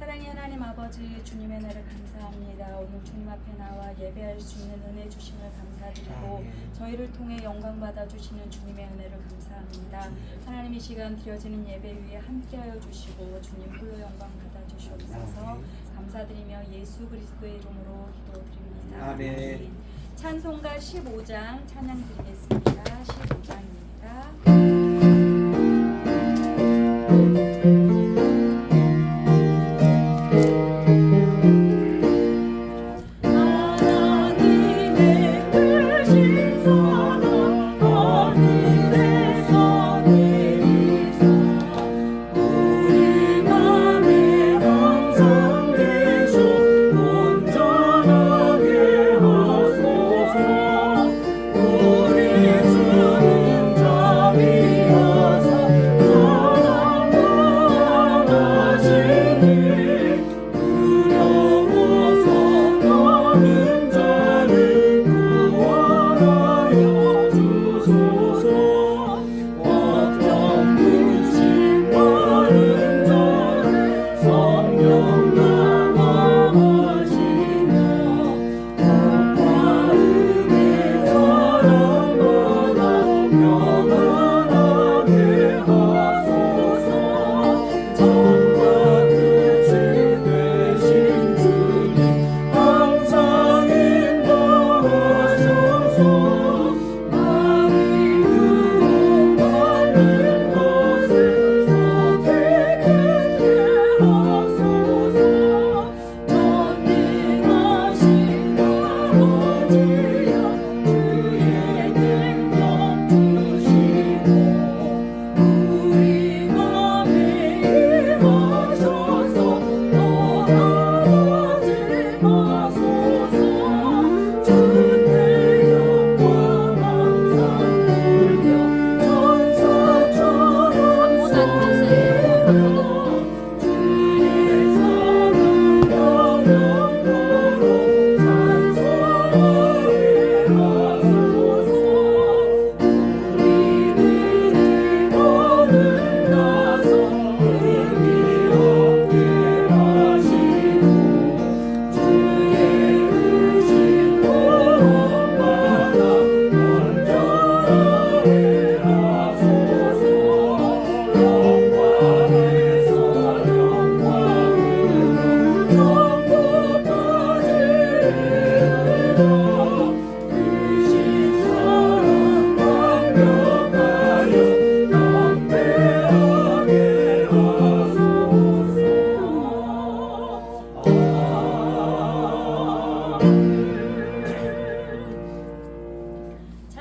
사랑의 하나님 아버지, 주님의 은혜를 감사합니다. 오늘 주님 앞에 나와 예배할 수 있는 은혜 주심을 감사드리고 저희를 통해 영광 받아주시는 주님의 은혜를 감사합니다. 하나님, 이 시간 드려지는 예배 위에 함께하여 주시고 주님 홀로 영광 받아주시옵소서. 감사드리며 예수 그리스도의 이름으로 기도드립니다. 아멘. 찬송가 15장 찬양 드리겠습니다. 15장입니다.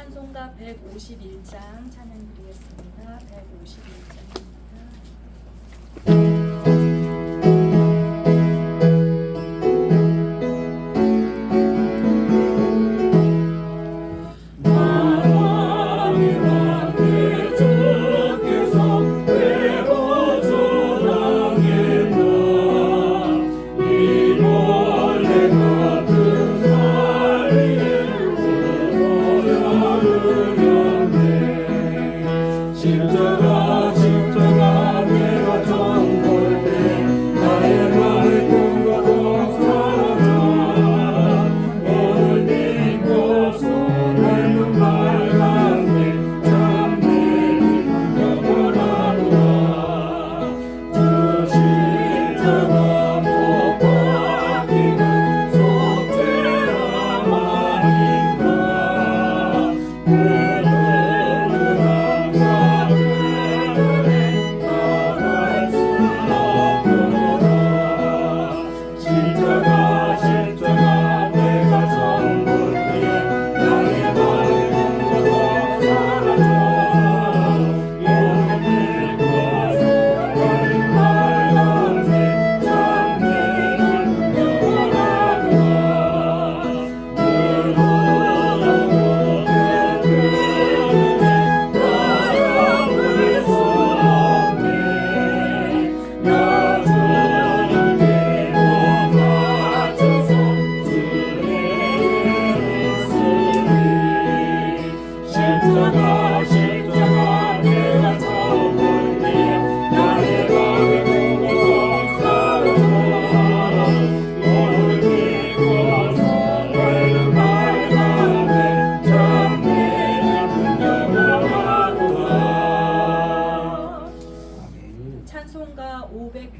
찬송가 151장 찬양 드리겠습니다. 151장입니다. 십자가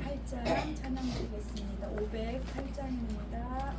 508장 찬양 드리겠습니다. 508장입니다.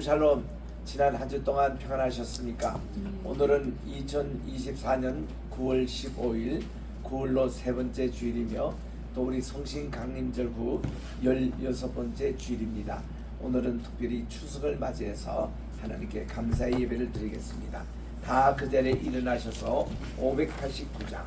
샬롬. 지난 한 주 동안 평안하셨습니까? 오늘은 2024년 9월 15일 9월로 세 번째 주일이며 또 우리 성신 강림절 후 16번째 주일입니다. 오늘은 특별히 추석을 맞이해서 하나님께 감사의 예배를 드리겠습니다. 다 그 자리에 일어나셔서 589장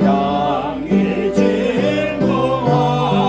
양이 진동하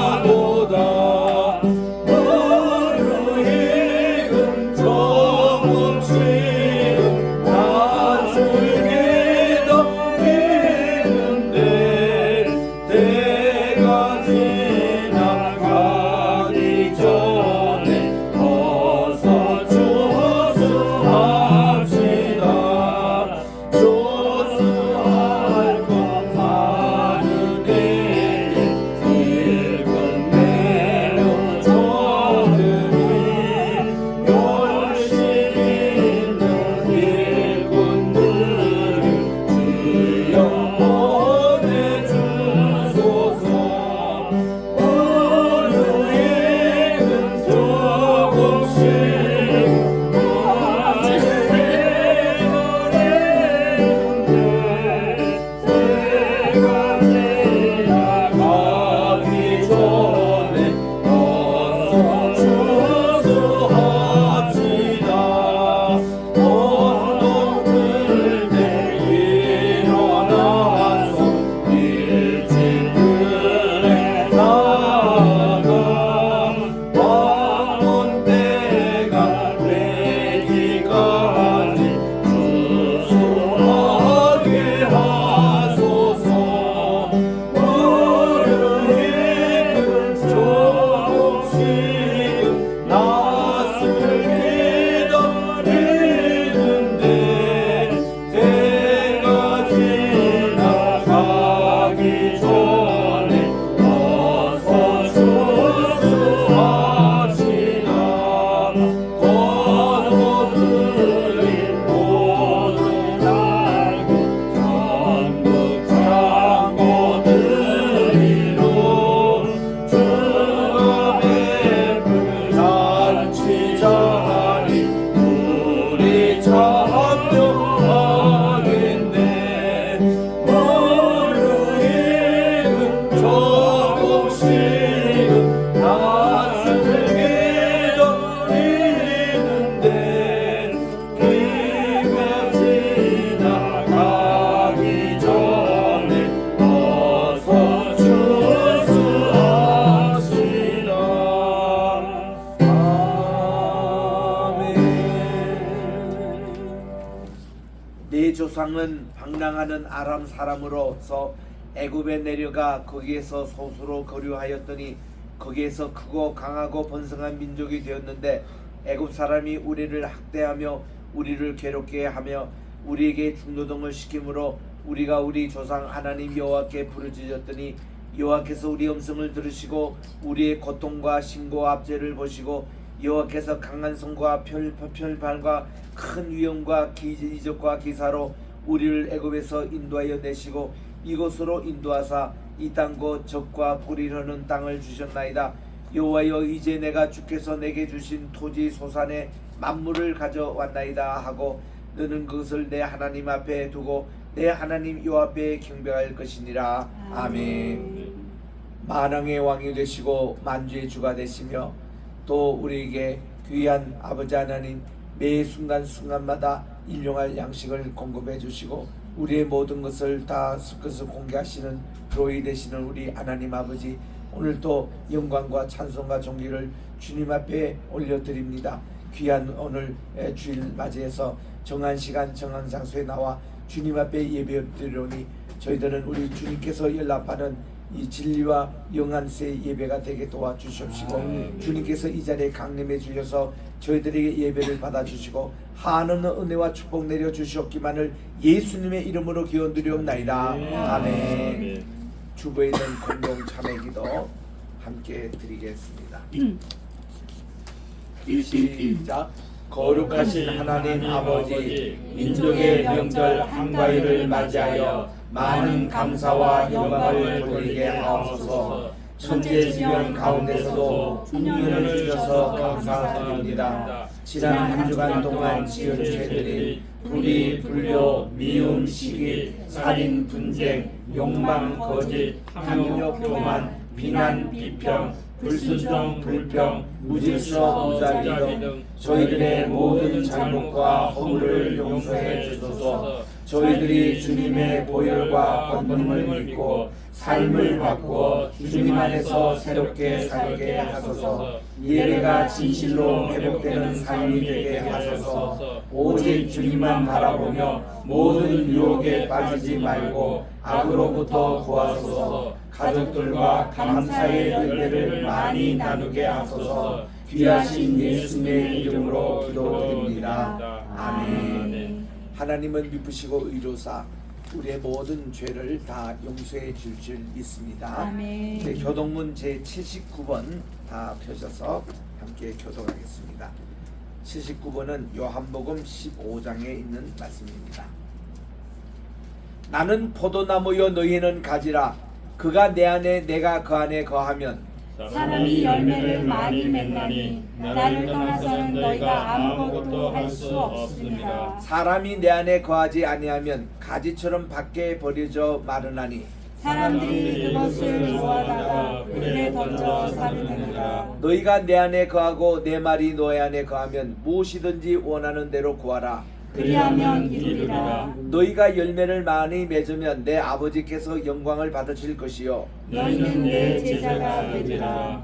모세는 방랑하는 아람 사람으로서 애굽에 내려가 거기에서 소수로 거류하였더니 거기에서 크고 강하고 번성한 민족이 되었는데 애굽 사람이 우리를 학대하며 우리를 괴롭게 하며 우리에게 중노동을 시키므로 우리가 우리 조상 하나님 여호와께 부르짖었더니 여호와께서 우리 음성을 들으시고 우리의 고통과 신고와 압제를 보시고 여호와께서 강한 손과 편팔과 큰 위엄과 이적과 기사로 우리를 애굽에서 인도하여 내시고 이곳으로 인도하사 이 땅과 적과 불이 흐르는 땅을 주셨나이다. 여호와여 이제 내가 주께서 내게 주신 토지 소산의 만물을 가져왔나이다 하고 너는 그것을 내 하나님 앞에 두고 내 하나님 여호와 앞에 경배할 것이니라. 아멘. 만왕의 왕이 되시고 만주의 주가 되시며 또 우리에게 귀한 아버지 하나님 매 순간순간마다 일용할 양식을 공급해 주시고 우리의 모든 것을 다 습것을 공개하시는 교회 되시는 우리 하나님 아버지, 오늘도 영광과 찬송과 존귀를 주님 앞에 올려드립니다. 귀한 오늘 주일 맞이해서 정한 시간 정한 장소에 나와 주님 앞에 예배드리오니 저희들은 우리 주님께서 연락받은 이 진리와 영안세의 예배가 되게 도와주시옵시고 주님께서 이 자리에 강림해 주셔서 저희들에게 예배를 받아주시고 한없는 은혜와 축복 내려주시옵기만을 예수님의 이름으로 기원드리옵나이다. 아멘. 주부에 있는 공동 참회기도 함께 드리겠습니다. 시작. 거룩하신 하나님 아버지, 민족의 명절 한가위를 맞이하여 많은 감사와 영광을 돌리게 하옵소서. 천재지변 가운데서도 풍년을 주셔서 감사드립니다. 지난 한 주간 동안 지은 죄들이 불의, 불효, 미움, 시기, 살인, 분쟁, 욕망, 거짓, 탐욕, 교만, 비난, 비평, 불순종, 불평, 무질서, 무자비 등 저희들의 모든 잘못과 허물을 용서해 주소서. 저희들이 주님의 보혈과 권능을 믿고 삶을 바꾸어 주님 안에서 새롭게 살게 하소서. 예배가 진실로 회복되는 삶이 되게 하소서. 오직 주님만 바라보며 모든 유혹에 빠지지 말고 악으로부터 구하소서. 가족들과 감사의 은혜를 많이 나누게 하소서. 귀하신 예수님의 이름으로 기도드립니다. 아멘. 하나님은 미쁘시고 의로사 우리의 모든 죄를 다 용서해 줄 줄 믿습니다. 아멘. 이제 교독문 제 79번 다 펴셔서 함께 교독하겠습니다. 79번은 요한복음 15장에 있는 말씀입니다. 나는 포도나무요 너희는 가지라. 그가 내 안에 내가 그 안에 거하면 사람이 열매를 많이 맺나니 나를 떠나서는 너희가 아무것도 할 수 없습니다. 사람이 내 안에 거하지 아니하면 가지처럼 밖에 버려져 마르나니 사람들이 그것을 모아다가 불에 던져 사르느니라. 너희가 내 안에 거하고 내 말이 너희 안에 거하면 무엇이든지 원하는 대로 구하라. 그리하면 이루리라. 너희가 열매를 많이 맺으면 내 아버지께서 영광을 받으실 것이요 너희는 내 제자가 되리라.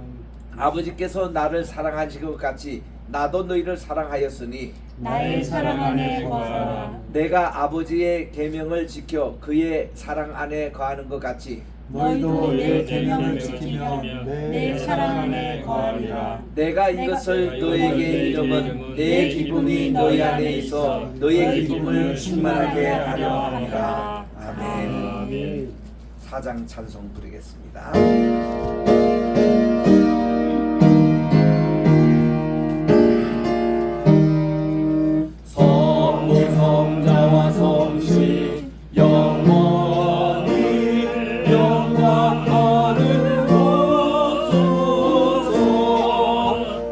아버지께서 나를 사랑하신 것 같이 나도 너희를 사랑하였으니 나의 사랑 안에 거하라. 내가 아버지의 계명을 지켜 그의 사랑 안에 거하는 것 같이 너희도 내 계명을 지키면 내 사랑 안에 거하리라. 내가 이것을 너희에게 이름은 내 기쁨이 너희 안에 있어 너희의 기쁨을 충만하게 하려 함이라. 아멘. 사장 찬송 부르겠습니다. 성자와 성시 영원히 영광하는 곳소서.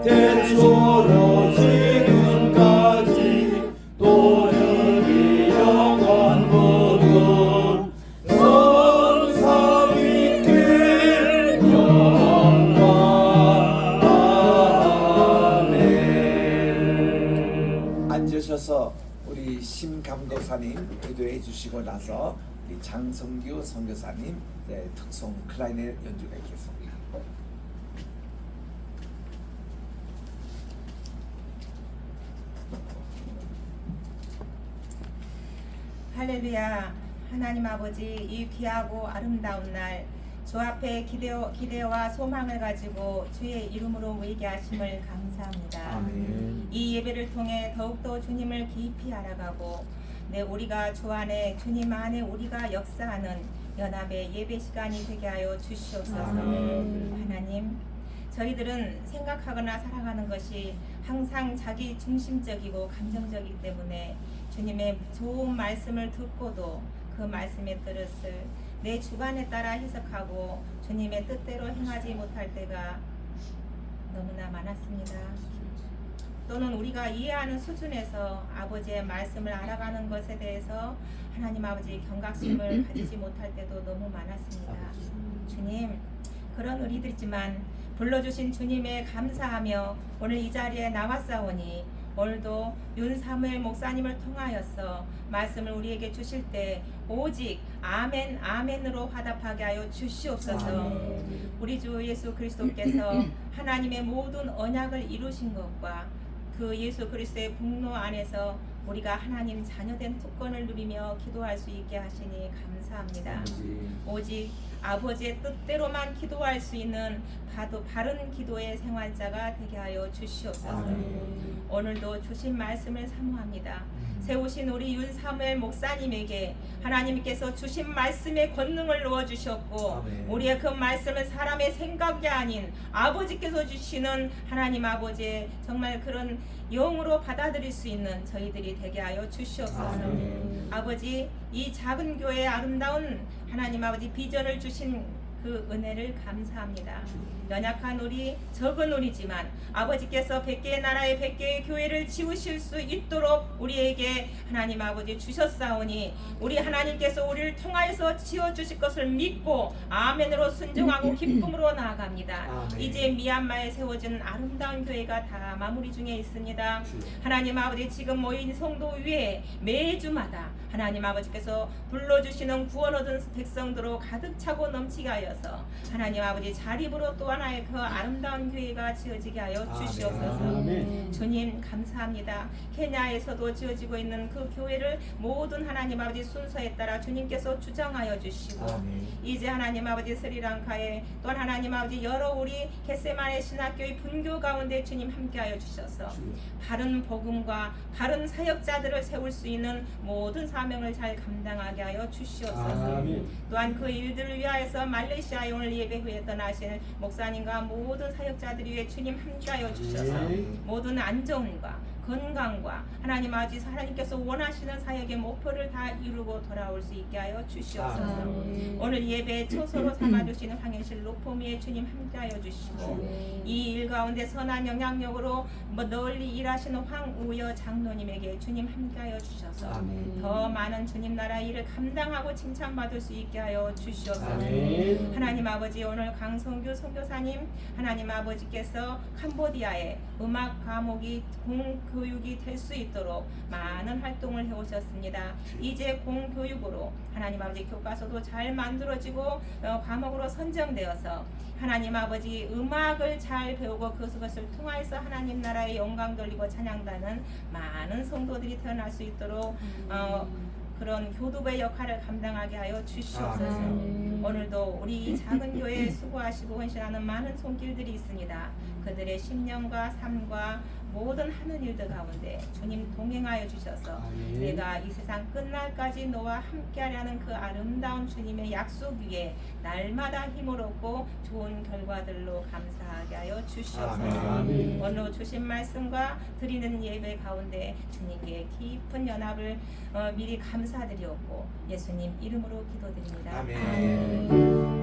태초로 지금까지 또 여기 영원 모두 성삼위께 영광. 아멘. 앉으셔서 우리 심감독사님 기도해 주시고 나서 우리 장성규 선교사님 특송 클라리넷 연주가 있겠습니다. 할렐루야. 하나님 아버지, 이 귀하고 아름다운 날 주 앞에 기대와 소망을 가지고 주의 이름으로 회개하심을 감사합니다. 아멘. 이 예배를 통해 더욱더 주님을 깊이 알아가고 우리가 주 안에 주님 안에 우리가 역사하는 연합의 예배 시간이 되게 하여 주시옵소서. 아멘. 하나님, 저희들은 생각하거나 살아가는 것이 항상 자기 중심적이고 감정적이기 때문에 주님의 좋은 말씀을 듣고도 그 말씀의 뜻을 내 주관에 따라 해석하고 주님의 뜻대로 행하지 못할 때가 너무나 많았습니다. 또는 우리가 이해하는 수준에서 아버지의 말씀을 알아가는 것에 대해서 하나님 아버지 경각심을 가지지 못할 때도 너무 많았습니다. 주님, 그런 우리들이지만 불러주신 주님에 감사하며 오늘 이 자리에 나왔사오니 오늘도 윤사무엘 목사님을 통하여서 말씀을 우리에게 주실 때 오직 아멘 아멘으로 화답하게 하여 주시옵소서. 우리 주 예수 그리스도께서 하나님의 모든 언약을 이루신 것과 그 예수 그리스도의 분노 안에서 우리가 하나님 자녀된 특권을 누리며 기도할 수 있게 하시니 감사합니다. 오직 아버지의 뜻대로만 기도할 수 있는 바른 기도의 생활자가 되게 하여 주시옵소서. 오늘도 주신 말씀을 사모합니다. 세우신 우리 윤사무엘 목사님에게 하나님께서 주신 말씀의 권능을 넣어주셨고 우리의 그 말씀은 사람의 생각이 아닌 아버지께서 주시는 하나님 아버지의 정말 그런 영으로 받아들일 수 있는 저희들이 되게 하여 주시옵소서. 아버지, 이 작은 교회의 아름다운 하나님 아버지 비전을 주신 그 은혜를 감사합니다. 연약한 우리, 적은 우리지만 아버지께서 100개의 나라의 100개의 교회를 지으실 수 있도록 우리에게 하나님 아버지 주셨사오니 우리 하나님께서 우리를 통하여서 지어주실 것을 믿고 아멘으로 순종하고 기쁨으로 나아갑니다. 이제 미얀마에 세워진 아름다운 교회가 다 마무리 중에 있습니다. 하나님 아버지, 지금 모인 성도 위에 매주마다 하나님 아버지께서 불러주시는 구원 얻은 백성들로 가득 차고 넘치게 하여서 하나님 아버지 자립으로 또 하나의 그 아름다운 교회가 지어지게 하여 주시옵소서. 주님 감사합니다. 케냐에서도 지어지고 있는 그 교회를 모든 하나님 아버지 순서에 따라 주님께서 주장하여 주시고 이제 하나님 아버지 스리랑카에 또한 하나님 아버지 여러 우리 겟세마네 신학교의 분교 가운데 주님 함께하여 주셔서 바른 복음과 바른 사역자들을 세울 수 있는 모든 사명을 잘 감당하게 하여 주시옵소서. 또한 그 일들을 위하여서 말레이시아에 오늘 예배 후에 떠나실 목사님과 모든 사역자들이 위해 주님 함께하여 주셔서 모든 안정과 건강과 하나님 아버지 하나님께서 원하시는 사역의 목표를 다 이루고 돌아올 수 있게 하여 주시옵소서. 오늘 예배에 초소로 삼아주시는 황현실 로포미의 주님 함께하여 주시고 이 일 가운데 선한 영향력으로 널리 일하시는 황우여 장로님에게 주님 함께하여 주셔서 더 많은 주님 나라 일을 감당하고 칭찬받을 수 있게 하여 주시옵소서. 하나님 아버지, 오늘 강성규 선교사님 하나님 아버지께서 캄보디아에 음악 과목이 공교육이 될 수 있도록 많은 활동을 해오셨습니다. 이제 공교육으로 하나님 아버지 교과서도 잘 만들어지고 과목으로 선정되어서 하나님 아버지 음악을 잘 배우고 그것을 통해서 하나님 나라의 영광 돌리고 찬양하는 많은 성도들이 태어날 수 있도록 그런 교두보의 역할을 감당하게 하여 주시옵소서. 오늘도 우리 작은 교회에 수고하시고 헌신하는 많은 손길들이 있습니다. 그들의 심령과 삶과 모든 하는 일들 가운데 주님 동행하여 주셔서 내가 이 세상 끝날까지 너와 함께하려는 그 아름다운 주님의 약속 위에 날마다 힘을 얻고 좋은 결과들로 감사하게 하여 주시옵소서. 오늘 주신 말씀과 드리는 예배 가운데 주님께 깊은 연합을 미리 감사드리옵고 예수님 이름으로 기도드립니다. 아멘.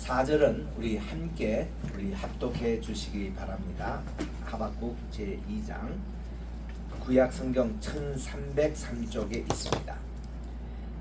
4절은 우리 함께 합독해 주시기 바랍니다. 하박국 제2장 구약 성경 1303쪽에 있습니다.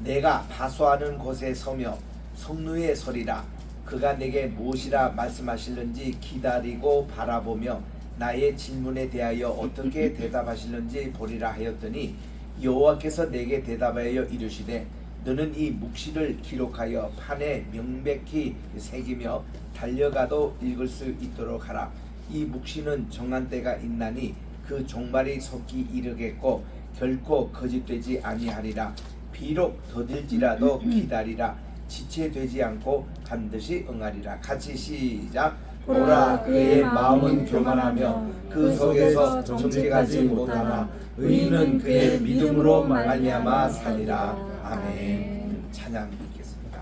내가 파수하는 곳에 서며 성루에 서리라. 그가 내게 무엇이라 말씀하실는지 기다리고 바라보며 나의 질문에 대하여 어떻게 대답하실는지 보리라 하였더니 여호와께서 내게 대답하여 이르시되 너는 이 묵시를 기록하여 판에 명백히 새기며 달려가도 읽을 수 있도록 하라. 이 묵시는 정한 때가 있나니 그 종말이 속기 이르겠고 결코 거짓되지 아니하리라. 비록 더딜지라도 기다리라. 지체되지 않고 반드시 응하리라. 같이 시작. 보라 그의 마음은 교만하며 그 속에서 정직하지 못하나 의인은 그의 믿음으로 말미암아 살리라. 아멘. 찬양 읽겠습니다.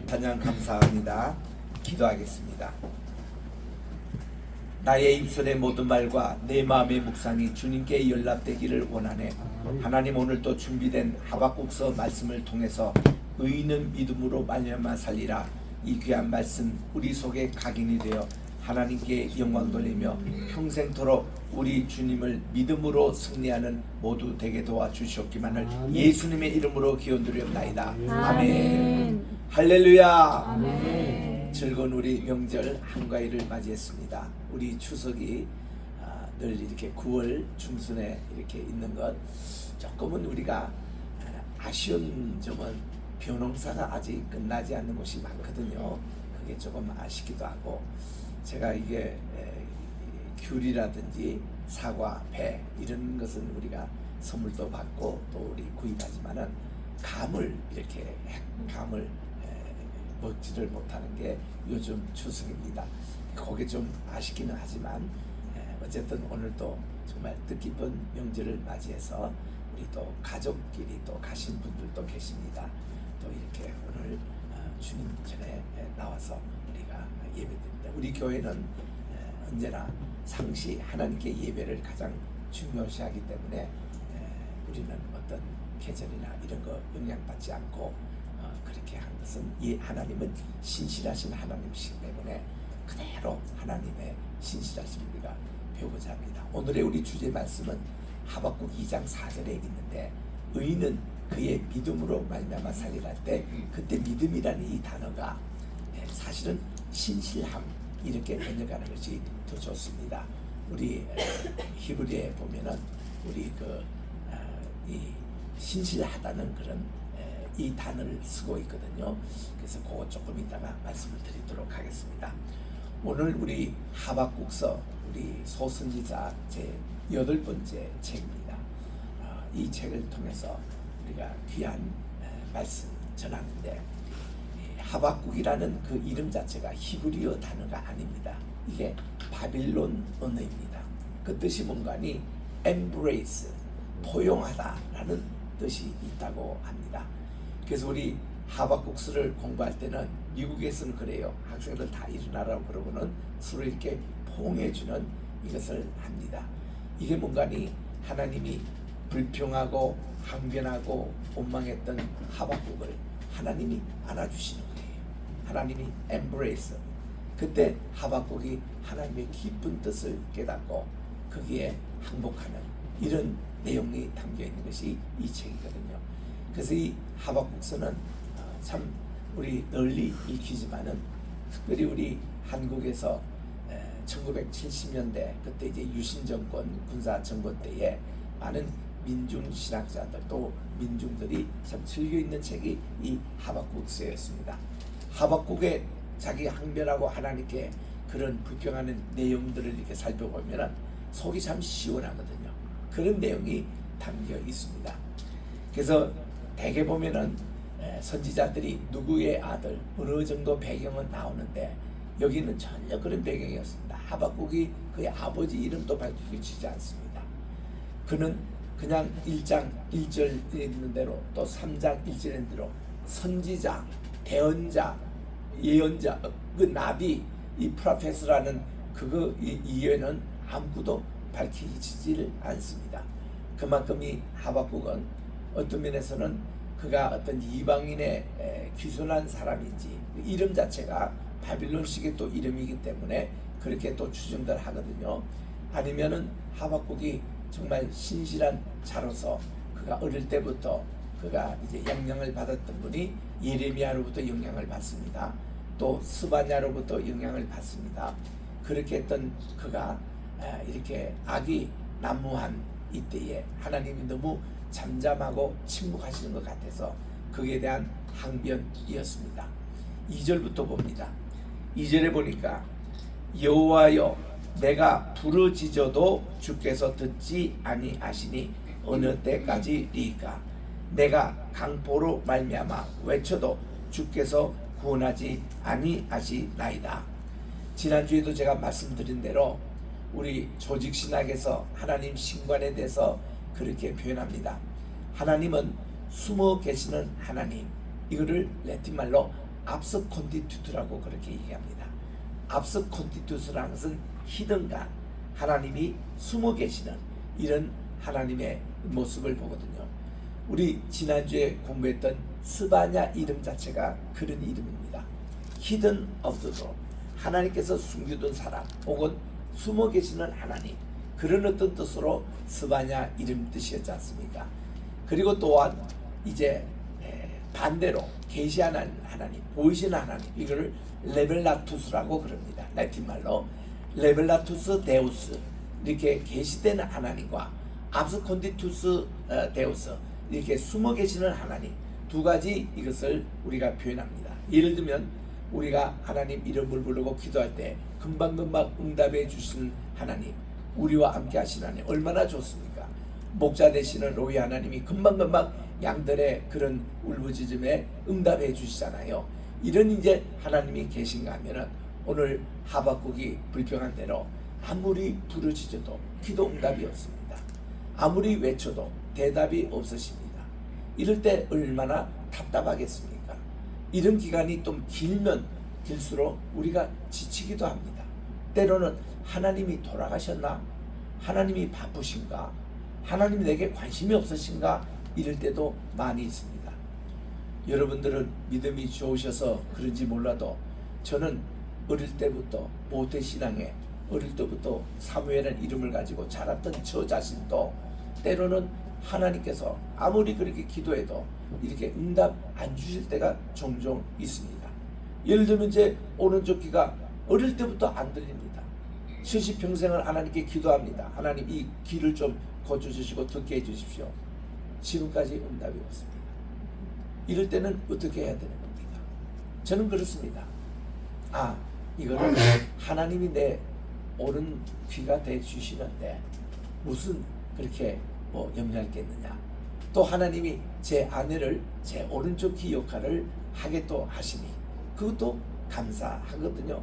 찬양 감사합니다. 기도하겠습니다. 나의 입술의 모든 말과 내 마음의 묵상이 주님께 연락되기를 원하네. 하나님, 오늘도 준비된 하박국서 말씀을 통해서 의인은 믿음으로 말미암아 살리라. 이 귀한 말씀 우리 속에 각인이 되어 하나님께 영광 돌리며 평생토록 우리 주님을 믿음으로 승리하는 모두 되게 도와주시옵기만을 예수님의 이름으로 기원드리옵나이다. 아멘. 할렐루야. 아멘. 즐거운 우리 명절 한가위를 맞이했습니다. 우리 추석이 늘 이렇게 9월 중순에 이렇게 있는 것, 조금은 우리가 아쉬운 점은 벼농사가 아직 끝나지 않는 곳이 많거든요. 그게 조금 아쉽기도 하고, 제가 이게 귤이라든지 사과, 배 이런 것은 우리가 선물도 받고 또 우리 구입하지만은 감을 이렇게 감을 먹지를 못하는 게 요즘 추석입니다. 그게 좀 아쉽기는 하지만 어쨌든 오늘도 정말 뜻깊은 명절을 맞이해서 우리 또 가족끼리 또 가신 분들도 계십니다. 또 이렇게 오늘 주님 전에 나와서 우리가 예배드립니다. 우리 교회는 언제나 상시 하나님께 예배를 가장 중요시하기 때문에 우리는 어떤 계절이나 이런 거 영향받지 않고 그렇게 한 것은 하나님은 신실하신 하나님이시기 때문에 그대로 하나님의 신실하신 우리가 배우고자 합니다. 오늘의 우리 주제 말씀은 하박국 2장 4절에 있는데 의인은 그의 믿음으로 말미암아 살리라 할 때 그때 믿음이라는 이 단어가 사실은 신실함 이렇게 번역하는 것이 더 좋습니다. 우리 히브리에 보면은 우리 이 신실하다는 그런 이 단어를 쓰고 있거든요. 그래서 그거 조금 이따가 말씀을 드리도록 하겠습니다. 오늘 우리 하박국서 우리 소선지자 제 8번째 책입니다. 이 책을 통해서 우리가 귀한 말씀 전하는데 하박국이라는 그 이름 자체가 히브리어 단어가 아닙니다. 이게 바빌론 언어입니다. 그 뜻이 뭔가니 embrace, 포용하다라는 뜻이 있다고 합니다. 그래서 우리 하박국서를 공부할 때는 미국에서는 그래요. 학생들 다 일어나라고 그러고는 서로 이렇게 포옹해주는 이것을 합니다. 이게 뭔가니 하나님이 불평하고 항변하고 원망했던 하박국을 하나님이 안아주시는 거예요. 하나님이 embrace. 그때 하박국이 하나님의 깊은 뜻을 깨닫고 거기에 항복하는 이런 내용이 담겨 있는 것이 이 책이거든요. 그래서 이 하박국서는 참 우리 널리 읽히지만은 특별히 우리 한국에서 1970년대 그때 이제 유신 정권 군사 정권 때에 많은 민중 신학자들 또 민중들이 참 즐겨 있는 책이 이 하박국서였습니다. 하박국의 자기 항변하고 하나님께 그런 불평하는 내용들을 이렇게 살펴보면은 속이 참 시원하거든요. 그런 내용이 담겨 있습니다. 그래서 대개 보면은 선지자들이 누구의 아들 어느 정도 배경은 나오는데 여기는 전혀 그런 배경이었습니다. 하박국이 그의 아버지 이름도 밝히지 않습니다. 그는 그냥 1장 1절에 있는 대로 또 3장 1절에 있는 대로 선지자, 대언자, 예언자, 그 나비, 이 프로페스라는 그거 이외에는 아무것도 밝히지를 않습니다. 그만큼 이 하박국은 어떤 면에서는 그가 어떤 이방인의 귀순한 사람인지 이름 자체가 바빌론식의 또 이름이기 때문에 그렇게 또 추정들 하거든요. 아니면은 하박국이 정말 신실한 자로서 그가 어릴 때부터 그가 이제 영향을 받았던 분이 예레미야로부터 영향을 받습니다. 또 스바냐로부터 영향을 받습니다. 그렇게 했던 그가 이렇게 악이 난무한 이때에 하나님이 너무 잠잠하고 침묵하시는 것 같아서 그에 대한 항변이었습니다. 2절부터 봅니다. 2절에 보니까 여호와여 내가 부르짖어도 주께서 듣지 아니하시니 어느 때까지리까 내가 강포로 말미암아 외쳐도 주께서 구원하지 아니하시나이다. 지난주에도 제가 말씀드린 대로 우리 조직신학에서 하나님 신관에 대해서 그렇게 표현합니다. 하나님은 숨어 계시는 하나님, 이거를 라틴말로 압스콘티튜트라고 그렇게 얘기합니다. 압스콘티튜트라는 것은 히든간, 하나님이 숨어 계시는 이런 하나님의 모습을 보거든요. 우리 지난주에 공부했던 스바냐 이름 자체가 그런 이름입니다. Hidden of the Lord, 하나님께서 숨겨둔 사람 혹은 숨어 계시는 하나님, 그런 어떤 뜻으로 스바냐 이름 뜻이었지 않습니까? 그리고 또한 이제 반대로 계시하는 하나님, 보이시는 하나님, 이걸 레벨라투스라고 그럽니다. 라틴말로 레벨라투스 데우스, 이렇게 계시되는 하나님과 압스콘디투스 데우스, 이렇게 숨어 계시는 하나님, 두 가지 이것을 우리가 표현합니다. 예를 들면 우리가 하나님 이름을 부르고 기도할 때 금방금방 응답해 주시는 하나님, 우리와 함께 하시는 하나님 얼마나 좋습니까? 목자 되시는 로이 하나님이 금방금방 양들의 그런 울부짖음에 응답해 주시잖아요. 이런 이제 하나님이 계신가 하면은 오늘 하박국이 불평한 대로 아무리 부르짖어도 기도 응답이 없습니다. 아무리 외쳐도 대답이 없으십니다. 이럴 때 얼마나 답답하겠습니까? 이런 기간이 좀 길면 길수록 우리가 지치기도 합니다. 때로는 하나님이 돌아가셨나? 하나님이 바쁘신가? 하나님이 내게 관심이 없으신가? 이럴 때도 많이 있습니다. 여러분들은 믿음이 좋으셔서 그런지 몰라도 저는 어릴 때부터 모태신앙에 어릴 때부터 사무엘이라는 이름을 가지고 자랐던 저 자신도 때로는 하나님께서 아무리 그렇게 기도해도 이렇게 응답 안 주실 때가 종종 있습니다. 예를 들면 제 오른쪽 귀가 어릴 때부터 안 들립니다. 70평생을 하나님께 기도합니다. 하나님 이 귀를 좀 고쳐주시고 듣게 해주십시오. 지금까지 응답이 없습니다. 이럴 때는 어떻게 해야 되는 겁니까? 저는 그렇습니다. 이거는 하나님이 내 오른 귀가 돼 주시는데 무슨 그렇게 염려할 게 있느냐. 또 하나님이 제 아내를 제 오른쪽 귀 역할을 하게 또 하시니 그것도 감사하거든요.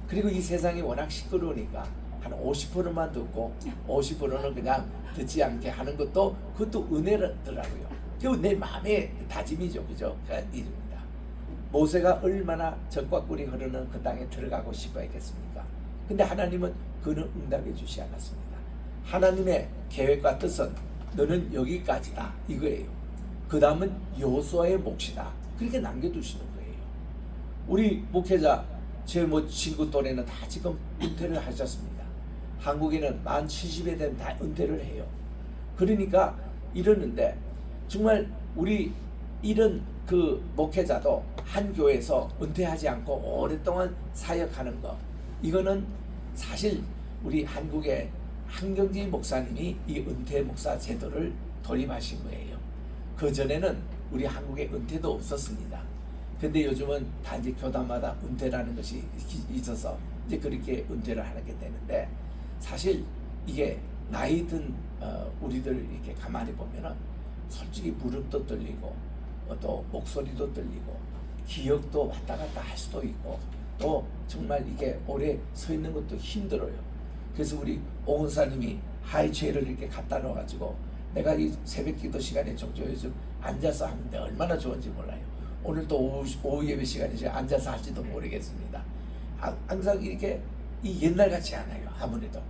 그리고 이 세상이 워낙 시끄러우니까 한 50%만 듣고 50%는 그냥 듣지 않게 하는 것도 그것도 은혜더라고요. 그 내 마음의 다짐이죠, 그죠? 일입니다. 모세가 얼마나 적과 꿀이 흐르는 그 땅에 들어가고 싶어 했겠습니까? 근데 하나님은 그는 응답해 주시 않았습니다. 하나님의 계획과 뜻은 너는 여기까지다 이거예요. 그 다음은 여호수아의 몫이다 그렇게 남겨두시는 거예요. 우리 목회자 제 친구 또래는 다 지금 은퇴를 하셨습니다. 한국에는 만 70에 되면 다 은퇴를 해요. 그러니까 이러는데 정말 우리 이런 그 목회자도 한 교회에서 은퇴하지 않고 오랫동안 사역하는 거 이거는 사실 우리 한국의 한경지 목사님이 이 은퇴 목사 제도를 도입하신 거예요. 그 전에는 우리 한국에 은퇴도 없었습니다. 근데 요즘은 다 이제 교단마다 은퇴라는 것이 있어서 이제 그렇게 은퇴를 하게 되는데 사실 이게 나이 든 우리들 이렇게 가만히 보면은 솔직히 무릎도 떨리고 또 목소리도 떨리고 기억도 왔다 갔다 할 수도 있고 또 정말 이게 오래 서 있는 것도 힘들어요. 그래서 우리 오은사님이 하이체어를 이렇게 갖다 놓아가지고 내가 이 새벽기도 시간에 종종 요즘 앉아서 하는데 얼마나 좋은지 몰라요. 오늘 또 오후 예배 시간에 제가 앉아서 할지도 모르겠습니다. 항상 이렇게 옛날 같지 않아요. 아무래도.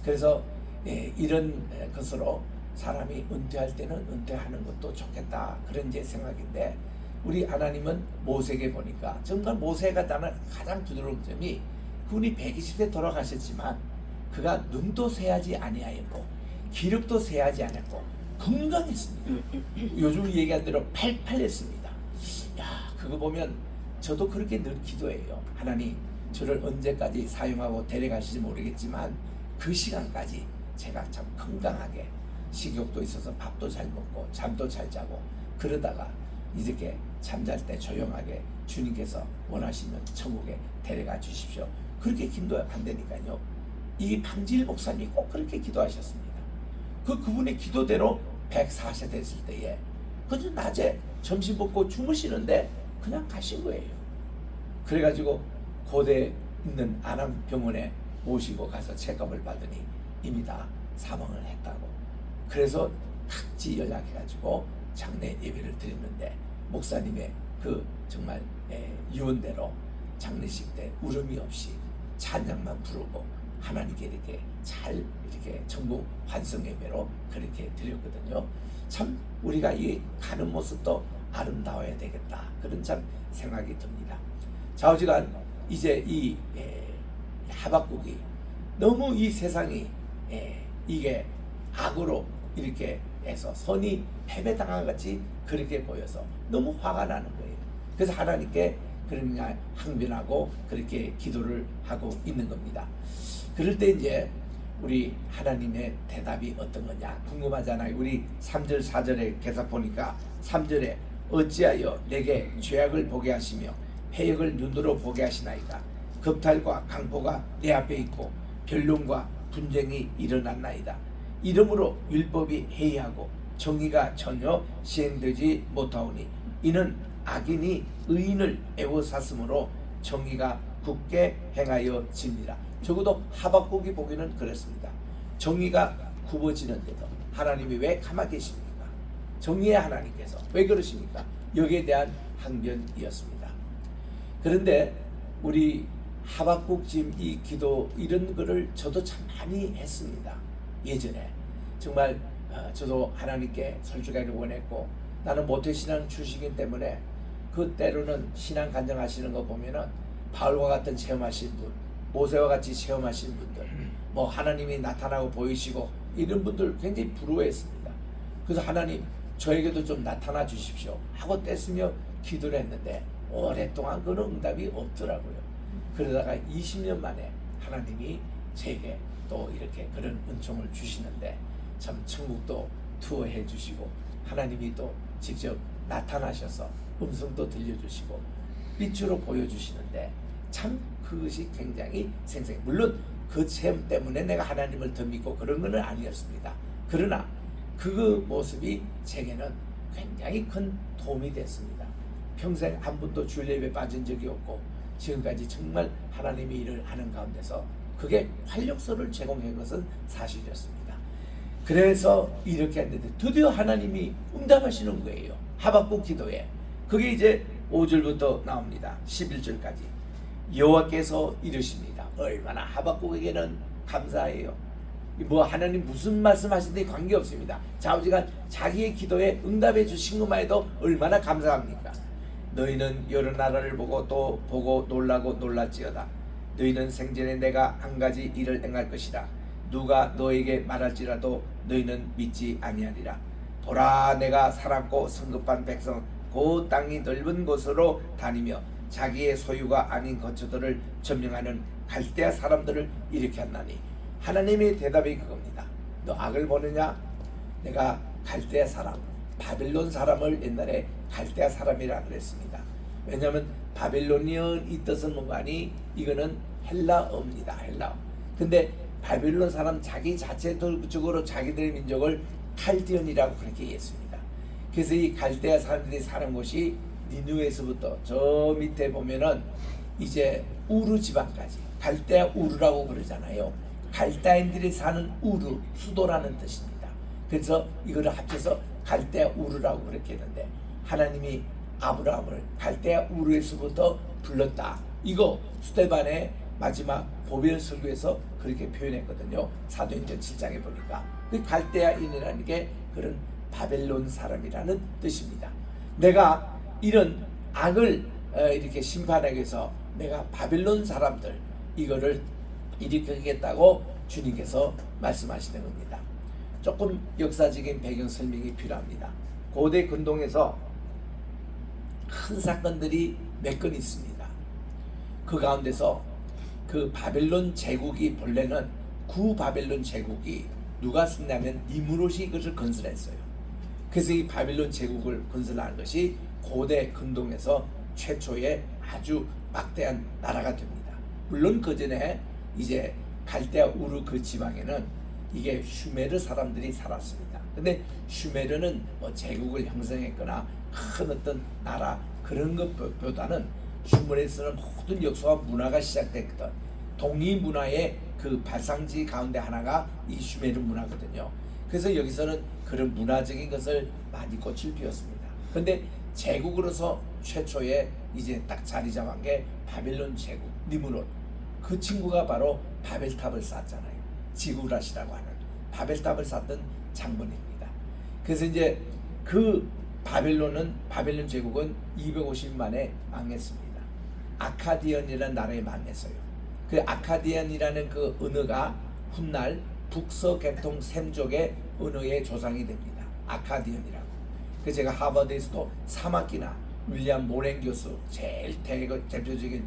그래서 이런 것으로 사람이 은퇴할 때는 은퇴하는 것도 좋겠다 그런 제 생각인데 우리 하나님은 모세에게 보니까 정말 모세가 나는 가장 부드러운 점이 그분이 120세 돌아가셨지만 그가 눈도 새하지 아니하였고 기력도 새하지 않았고 건강했습니다. 요즘 얘기한 대로 팔팔했습니다. 야 그거 보면 저도 그렇게 늘 기도해요. 하나님 저를 언제까지 사용하고 데려가실지 모르겠지만 그 시간까지 제가 참 건강하게 식욕도 있어서 밥도 잘 먹고 잠도 잘 자고 그러다가 이렇게 잠잘 때 조용하게 주님께서 원하시면 천국에 데려가 주십시오. 그렇게 기도한다니까요. 이 방지일 목사님이 꼭 그렇게 기도하셨습니다. 그분의 기도대로 104세 됐을 때에 그저 낮에 점심 먹고 주무시는데 그냥 가신 거예요. 그래가지고 고대에 있는 안암병원에 모시고 가서 체크업을 받으니 이미 다 사망을 했다고. 그래서 각지 연락해가지고 장례 예배를 드렸는데 목사님의 그 정말 유언대로 장례식 때 울음이 없이 찬양만 부르고 하나님께 이렇게 잘 이렇게 전국 환성 예배로 그렇게 드렸거든요. 참 우리가 이 가는 모습도 아름다워야 되겠다 그런 참 생각이 듭니다. 좌우지간 이제 이 하박국이 너무 이 세상이 이게 악으로 이렇게 해서 선이 패배당한 같이 그렇게 보여서 너무 화가 나는 거예요. 그래서 하나님께 그러냐 항변하고 그렇게 기도를 하고 있는 겁니다. 그럴 때 이제 우리 하나님의 대답이 어떤 거냐 궁금하잖아요. 우리 3절 4절에 계속 보니까 3절에 어찌하여 내게 죄악을 보게 하시며 해역을 눈으로 보게 하시나이까 겁탈과 강포가 내 앞에 있고 변론과 분쟁이 일어났나이다. 이러므로 율법이 해이하고 정의가 전혀 시행되지 못하오니 이는 악인이 의인을 애워쌌으므로 정의가 굳게 행하여 집니다. 적어도 하박국이 보기는 그랬습니다. 정의가 굽어지는데도 하나님이 왜 가만히 계십니까? 정의의 하나님께서 왜 그러십니까? 여기에 대한 항변이었습니다. 그런데 우리 하박국 지금 이 기도 이런 거를 저도 참 많이 했습니다. 예전에 정말 저도 하나님께 솔직하게 원했고, 나는 모태신앙 출신이기 때문에 그 때로는 신앙 간증하시는 거 보면은 바울과 같은 체험하신 분, 모세와 같이 체험하신 분들, 뭐 하나님이 나타나고 보이시고 이런 분들 굉장히 부러워했습니다. 그래서 하나님 저에게도 좀 나타나 주십시오 하고 떼쓰며 기도를 했는데 오랫동안 그런 응답이 없더라고요. 그러다가 20년 만에 하나님이 제게 또 이렇게 그런 은총을 주시는데, 참 천국도 투어해 주시고 하나님이 또 직접 나타나셔서 음성도 들려주시고 빛으로 보여주시는데, 참 그것이 굉장히 생생해. 물론 그 체험 때문에 내가 하나님을 더 믿고 그런 건 아니었습니다. 그러나 그 모습이 제게는 굉장히 큰 도움이 됐습니다. 평생 한 번도 주일 예배 빠진 적이 없고 지금까지 정말 하나님이 일을 하는 가운데서 그게 활력소를 제공한 것은 사실이었습니다. 그래서 이렇게 했는데 드디어 하나님이 응답하시는 거예요. 하박국 기도에. 그게 이제 5절부터 나옵니다. 11절까지. 여호와께서 이르십니다. 얼마나 하박국에게는 감사해요. 뭐 하나님 무슨 말씀하시는데 관계없습니다. 좌우지간 자기의 기도에 응답해 주신 것만 해도 얼마나 감사합니까? 너희는 여러 나라를 보고 또 보고 놀라고 놀랐지어다. 너희는 생전에 내가 한 가지 일을 행할 것이라. 누가 너에게 말할지라도 너희는 믿지 아니하리라. 보라, 내가 사랑고 성급한 백성 그 땅이 넓은 곳으로 다니며 자기의 소유가 아닌 거처들을 점령하는 갈대아 사람들을 일으켰나니. 하나님의 대답이 그겁니다. 너 악을 보느냐? 내가 갈대아 사람, 바빌론 사람을 옛날에 갈대아 사람이라 그랬습니다. 왜냐하면 바빌로니언 이 뜻은 뭔가니 이거는 헬라어입니다. 헬라어. 근데 바빌론 사람 자기 자체적으로 자기들의 민족을 칼디언이라고 그렇게 했습니다. 그래서 이 갈대아 사람들이 사는 곳이 니누에서부터 저 밑에 보면은 이제 우르 지방까지, 갈대아 우르라고 그러잖아요. 갈대아인들이 사는 우르, 수도라는 뜻입니다. 그래서 이거를 합쳐서 갈대아 우르라고 그렇게 했는데, 하나님이 아브라함을 갈대아 우르에서부터 불렀다. 이거 스데반의 마지막 고별 설교에서 그렇게 표현했거든요. 사도행전 7장에 보니까 그 갈대아인이라는 게 그런 바벨론 사람이라는 뜻입니다. 내가 이런 악을 이렇게 심판하기 위해서 내가 바벨론 사람들 이거를 일으키겠다고 주님께서 말씀하시는 겁니다. 조금 역사적인 배경 설명이 필요합니다. 고대 근동에서 큰 사건들이 몇 건 있습니다. 그 가운데서 그 바벨론 제국이 본래는 구바벨론 제국이 누가 썼냐면 니무롯이 이것을 건설했어요. 그래서 이 바벨론 제국을 건설한 것이 고대 근동에서 최초의 아주 막대한 나라가 됩니다. 물론 그 전에 이제 갈대아 우르 그 지방에는 이게 슈메르 사람들이 살았습니다. 근데 슈메르는 뭐 제국을 형성했거나 큰 어떤 나라 그런 것보다는 슈메르에서는 모든 역사와 문화가 시작됐거든. 동이 문화의 그 발상지 가운데 하나가 이 슈메르 문화거든요. 그래서 여기서는 그런 문화적인 것을 많이 꽃을 피웠습니다. 근데 제국으로서 최초의 이제 딱 자리 잡은 게 바벨론 제국 니므롯. 그 친구가 바로 바벨탑을 쌓았잖아요. 지구라시라고 하는 바벨탑을 쌓던 장본입니다. 그래서 이제 그 바벨론 제국은 250년 만에 망했습니다. 아카디언이라는 나라에 망했어요. 그 아카디언이라는 그 언어가 훗날 북서계통 셈족의 언어의 조상이 됩니다. 아카디언이라고. 그 제가 하버드에서도 3학기나 윌리엄 모렌 교수 제일 대표적인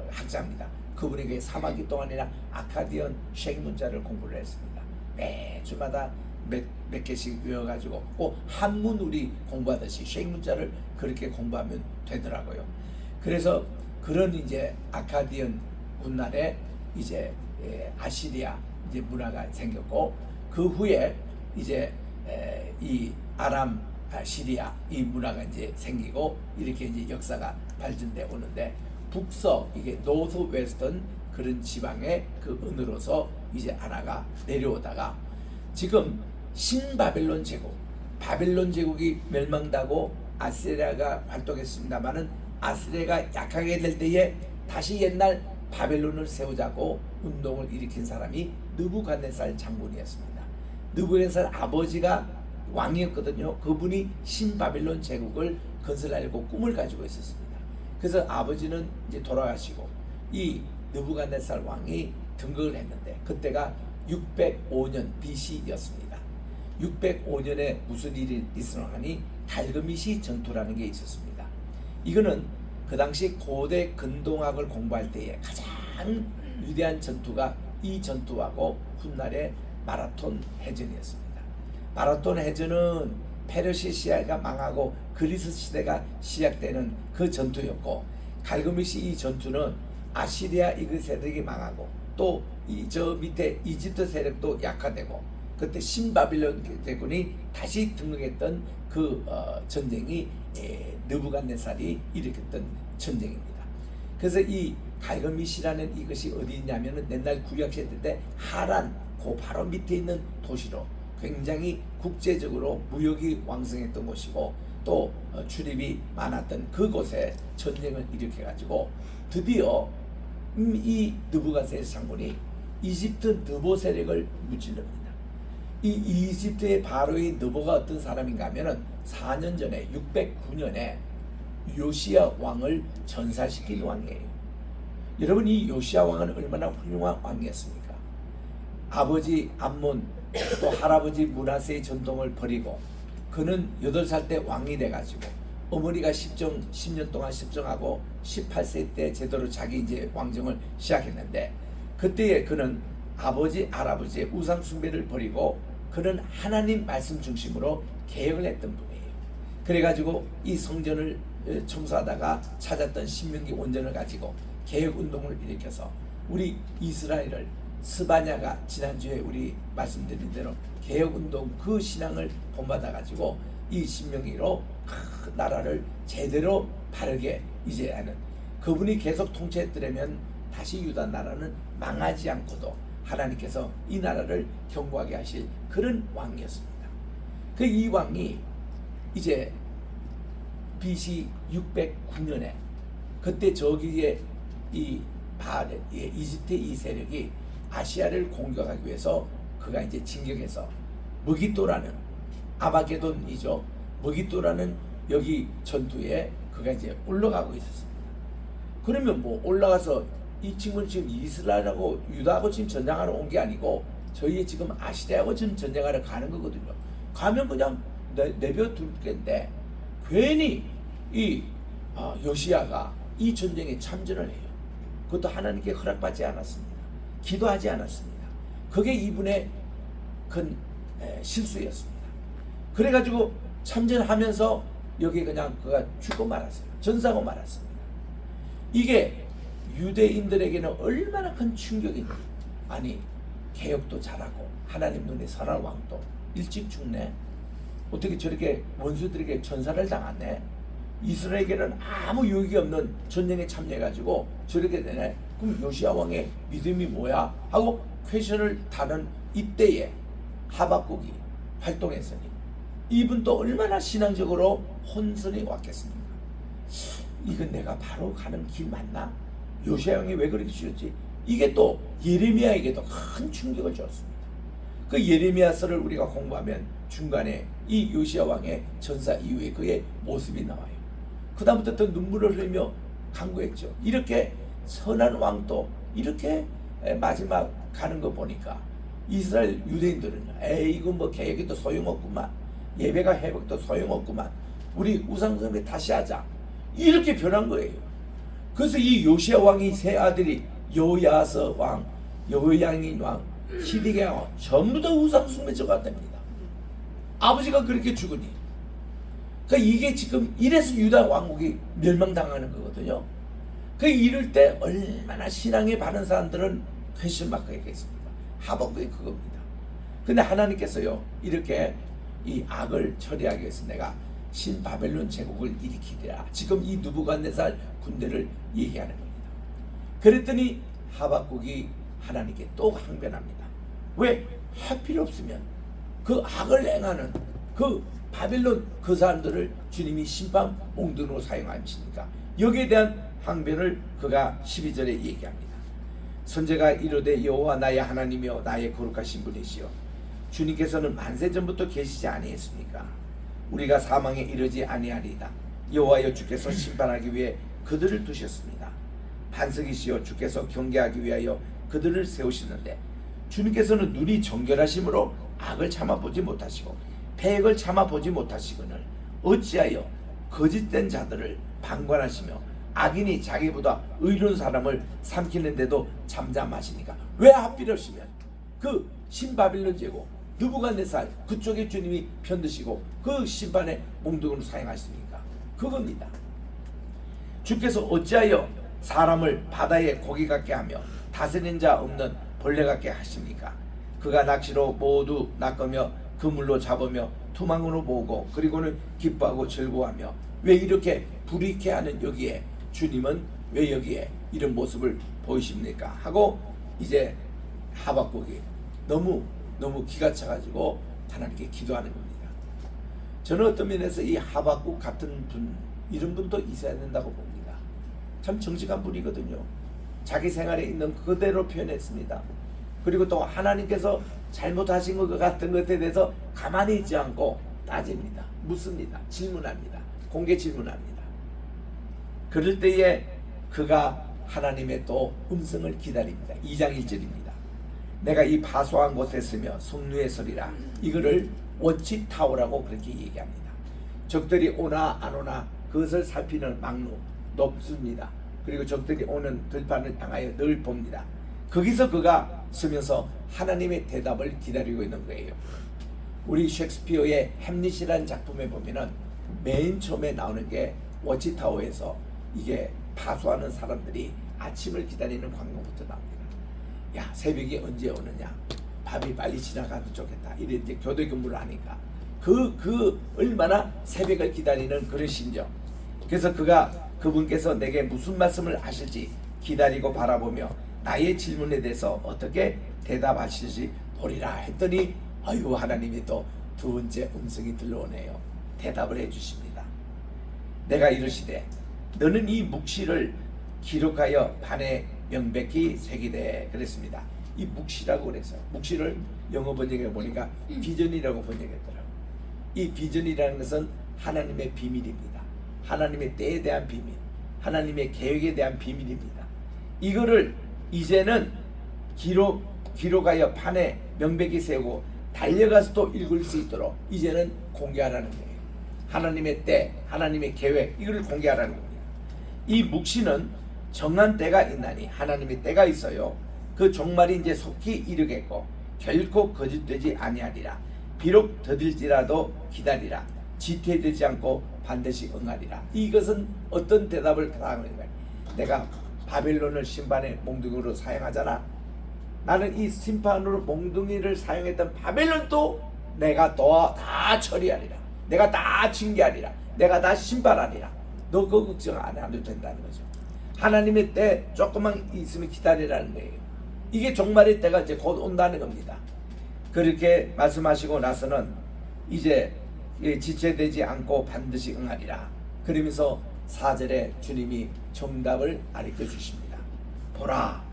학자입니다. 그분이 그 3학기 동안이나 아카디언 쉐익 문자를 공부를 했습니다. 매주마다 몇 개씩 외워가지고 꼭 한문 우리 공부하듯이 쉐익 문자를 그렇게 공부하면 되더라고요. 그래서 그런 이제 아카디언 훗날에 이제 아시리아 이제 문화가 생겼고, 그 후에 이제 이 아람 시리아 이 문화가 이제 생기고 이렇게 이제 역사가 발전돼 오는데, 북서 이게 노스 웨스턴 그런 지방의 그 은으로서 이제 아나가 내려오다가 지금 신바벨론 제국, 바벨론 제국이 멸망하고 아시리아가 활동했습니다마는 아시리아가 약하게 될 때에 다시 옛날 바벨론을 세우자고 운동을 일으킨 사람이 느부갓네살 장군이었습니다. 느부갓네살 아버지가 왕이었거든요. 그분이 신바벨론 제국을 건설하려고 꿈을 가지고 있었습니다. 그래서 아버지는 이제 돌아가시고 이 느부갓네살 왕이 등극을 했는데 그때가 605년 BC였습니다. 605년에 무슨 일이 있었느니 달그미시 전투라는 게 있었습니다. 이거는 그 당시 고대 근동학을 공부할 때에 가장 위대한 전투가 이 전투하고 훗날의 마라톤 해전이었습니다. 마라톤 해전은 페르시아가 망하고 그리스 시대가 시작되는 그 전투였고, 갈그미시 이 전투는 아시리아 이그 세력이 망하고 또 저 밑에 이집트 세력도 약화되고 그때 신바빌론 대군이 다시 등극했던 그 전쟁이 느부갓네살이 일으켰던 전쟁입니다. 그래서 이 갈그미시라는 이것이 어디 있냐면은 옛날 구약시대 때 하란 그 바로 밑에 있는 도시로 굉장히 국제적으로 무역이 왕성했던 곳이고 또 출입이 많았던 그곳에 전쟁을 일으켜가지고 드디어 이 느부갓네살 장군이 이집트 느보 세력을 무찔릅니다. 이 이집트의 바로의 느보가 어떤 사람인가 하면은 4년 전에 609년에 요시야 왕을 전사시킨 왕이에요. 여러분, 이 요시야 왕은 얼마나 훌륭한 왕이었습니까? 아버지 암몬 또 할아버지 므낫세의 전통을 버리고 그는 8살 때 왕이 돼가지고 어머니가 10년 동안 십정하고 18세 때 제대로 자기 이제 왕정을 시작했는데 그때에 그는 아버지 할아버지의 우상 숭배를 버리고 그는 하나님 말씀 중심으로 개혁을 했던 분이에요. 그래가지고 이 성전을 청소하다가 찾았던 신명기 원전을 가지고 개혁 운동을 일으켜서 우리 이스라엘을 스바냐가 지난주에 우리 말씀드린 대로 개혁 운동 그 신앙을 본받아 가지고 이 신명기로 큰 나라를 제대로 바르게 이제 하는, 그분이 계속 통치했더라면 다시 유다 나라는 망하지 않고도 하나님께서 이 나라를 견고하게 하실 그런 왕이었습니다. 그 이 왕이 이제 BC 609년에 그때 저기에 이 이집트 이 세력이 아시아를 공격하기 위해서 그가 이제 진격해서 머기또라는 아마게돈이죠. 머기또라는 여기 전투에 그가 이제 올라가고 있었습니다. 그러면 뭐 올라가서 이 친구는 지금 이스라엘하고 유다하고 지금 전쟁하러 온 게 아니고 저희 지금 아시리아하고 지금 전쟁하러 가는 거거든요. 가면 그냥 내버려둘 텐데 괜히 이 요시야가 이 전쟁에 참전을 해요. 그것도 하나님께 허락받지 않았습니다. 기도하지 않았습니다. 그게 이분의 큰 실수였습니다. 그래가지고 참전하면서 여기 그냥 그가 죽고 말았어요. 전사하고 말았습니다. 이게 유대인들에게는 얼마나 큰 충격인지. 아니, 개혁도 잘하고 하나님 눈에 선한 왕도 일찍 죽네. 어떻게 저렇게 원수들에게 전사를 당하네. 이스라엘에게는 아무 유익이 없는 전쟁에 참여해가지고 저렇게 되네. 그럼 요시야 왕의 믿음이 뭐야? 하고 퀘션을 다는 이때에 하박국이 활동했으니 이분도 얼마나 신앙적으로 혼선이 왔겠습니까? 이건 내가 바로 가는 길 맞나? 요시야 왕이 왜 그렇게 주셨지? 이게 또 예레미야에게도 큰 충격을 주었습니다. 그 예레미야서를 우리가 공부하면 중간에 이 요시야 왕의 전사 이후에 그의 모습이 나와요. 그 다음부터 또 눈물을 흘리며 간구했죠. 이렇게 선한 왕도 이렇게 마지막 가는 거 보니까 이스라엘 유대인들은 에이 이거 뭐 개혁도 소용없구만, 예배가 회복도 소용없구만, 우리 우상숭배 다시 하자, 이렇게 변한 거예요. 그래서 이 요시야 왕이 세 아들이 요야서 왕, 요양인 왕, 시디게 왕 전부 다 우상숭배 저갔답니다. 아버지가 그렇게 죽으니 그러니까 이게 지금 이래서 유다 왕국이 멸망당하는 거거든요. 그 이럴 때 얼마나 신앙에 바른 사람들은 퀘션 마크가 있겠습니까? 하박국이 그겁니다. 근데 하나님께서요 이렇게 이 악을 처리하기 위해서 내가 신바벨론 제국을 일으키리라. 지금 이 느부갓네살 군대를 얘기하는 겁니다. 그랬더니 하박국이 하나님께 또 항변합니다. 왜? 할 필요 없으면 그 악을 행하는 그 바벨론 그 사람들을 주님이 심판 몽둥이로 사용하십니까? 여기에 대한 항변을 그가 12절에 얘기합니다. 선제가 이르되 여호와 나의 하나님이여 나의 거룩하신 분이시여 주님께서는 만세 전부터 계시지 아니했습니까? 우리가 사망에 이르지 아니하리이다. 여호와여 주께서 심판하기 위해 그들을 두셨습니다. 반석이시여 주께서 경계하기 위하여 그들을 세우시는데 주님께서는 눈이 정결하심으로 악을 참아보지 못하시고 패역을 참아보지 못하시거늘 어찌하여 거짓된 자들을 방관하시며 악인이 자기보다 의로운 사람을 삼키는데도 잠잠하시니까? 왜 하필이시면 그 신바빌론 제국 느부갓네살 그쪽에 주님이 편드시고 그 심판의 몽둥이로 사용하십니까? 그겁니다. 주께서 어찌하여 사람을 바다에 고기 같게 하며 다스리는 자 없는 벌레 같게 하십니까? 그가 낚시로 모두 낚으며 그물로 잡으며 투망으로 모으고 그리고는 기뻐하고 즐거워하며 왜 이렇게 불이케 하는 여기에 주님은 왜 여기에 이런 모습을 보이십니까? 하고 이제 하박국이 너무 기가 차가지고 하나님께 기도하는 겁니다. 저는 어떤 면에서 이 하박국 같은 분 이런 분도 있어야 된다고 봅니다. 참 정직한 분이거든요. 자기 생활에 있는 그대로 표현했습니다. 그리고 또 하나님께서 잘못하신 것 같은 것에 대해서 가만히 있지 않고 따집니다. 묻습니다. 질문합니다. 공개 질문합니다. 그럴 때에 그가 하나님의 또 음성을 기다립니다. 2장 1절입니다. 내가 이 파소한 곳에 서며 성루에 서리라. 이거를 워치타워라고 그렇게 얘기합니다. 적들이 오나 안 오나 그것을 살피는 막루 높습니다. 그리고 적들이 오는 들판을 향하여 늘 봅니다. 거기서 그가 서면서 하나님의 대답을 기다리고 있는 거예요. 우리 셰익스피어의 햄릿이라는 작품에 보면은 맨 처음에 나오는 게 워치타워에서 이게 파수하는 사람들이 아침을 기다리는 광경부터 나옵니다. 야, 새벽이 언제 오느냐, 밤이 빨리 지나가도 좋겠다. 이래 이제 교대 근무를 하니까 그 얼마나 새벽을 기다리는 그런 심정. 그래서 그분께서 내게 무슨 말씀을 하실지 기다리고 바라보며 나의 질문에 대해서 어떻게 대답하실지 보리라 했더니 아유, 하나님이 또 두 번째 음성이 들려오네요. 대답을 해주십니다. 내가 이르시되 너는 이 묵시를 기록하여 판에 명백히 새기되 그랬습니다. 이 묵시라고 그래서 묵시를 영어 번역에 보니까 비전이라고 번역했더라고요. 이 비전이라는 것은 하나님의 비밀입니다. 하나님의 때에 대한 비밀, 하나님의 계획에 대한 비밀입니다. 이거를 이제는 기록하여 판에 명백히 세우고 달려가서 또 읽을 수 있도록 이제는 공개하라는 거예요. 하나님의 때, 하나님의 계획, 이걸 공개하라는 겁니다. 이 묵시는 정한 때가 있나니 하나님의 때가 있어요. 그 종말이 이제 속히 이르겠고 결코 거짓되지 아니하리라. 비록 더딜지라도 기다리라. 지체되지 않고 반드시 응하리라. 이것은 어떤 대답을 하는 거예요? 내가 바벨론을 심판의 몽둥이로 사용하잖아. 나는 이 심판으로 몽둥이를 사용했던 바벨론도 내가 다 처리하리라. 내가 다 징계하리라. 내가 다 심판하리라. 너 그 걱정 안 해도 된다는 거죠. 하나님의 때 조금만 있으면 기다리라는 거예요. 이게 종말의 때가 이제 곧 온다는 겁니다. 그렇게 말씀하시고 나서는 이제 지체되지 않고 반드시 응하리라. 그러면서 4절에 주님이 정답을 가르쳐 주십니다. 보라,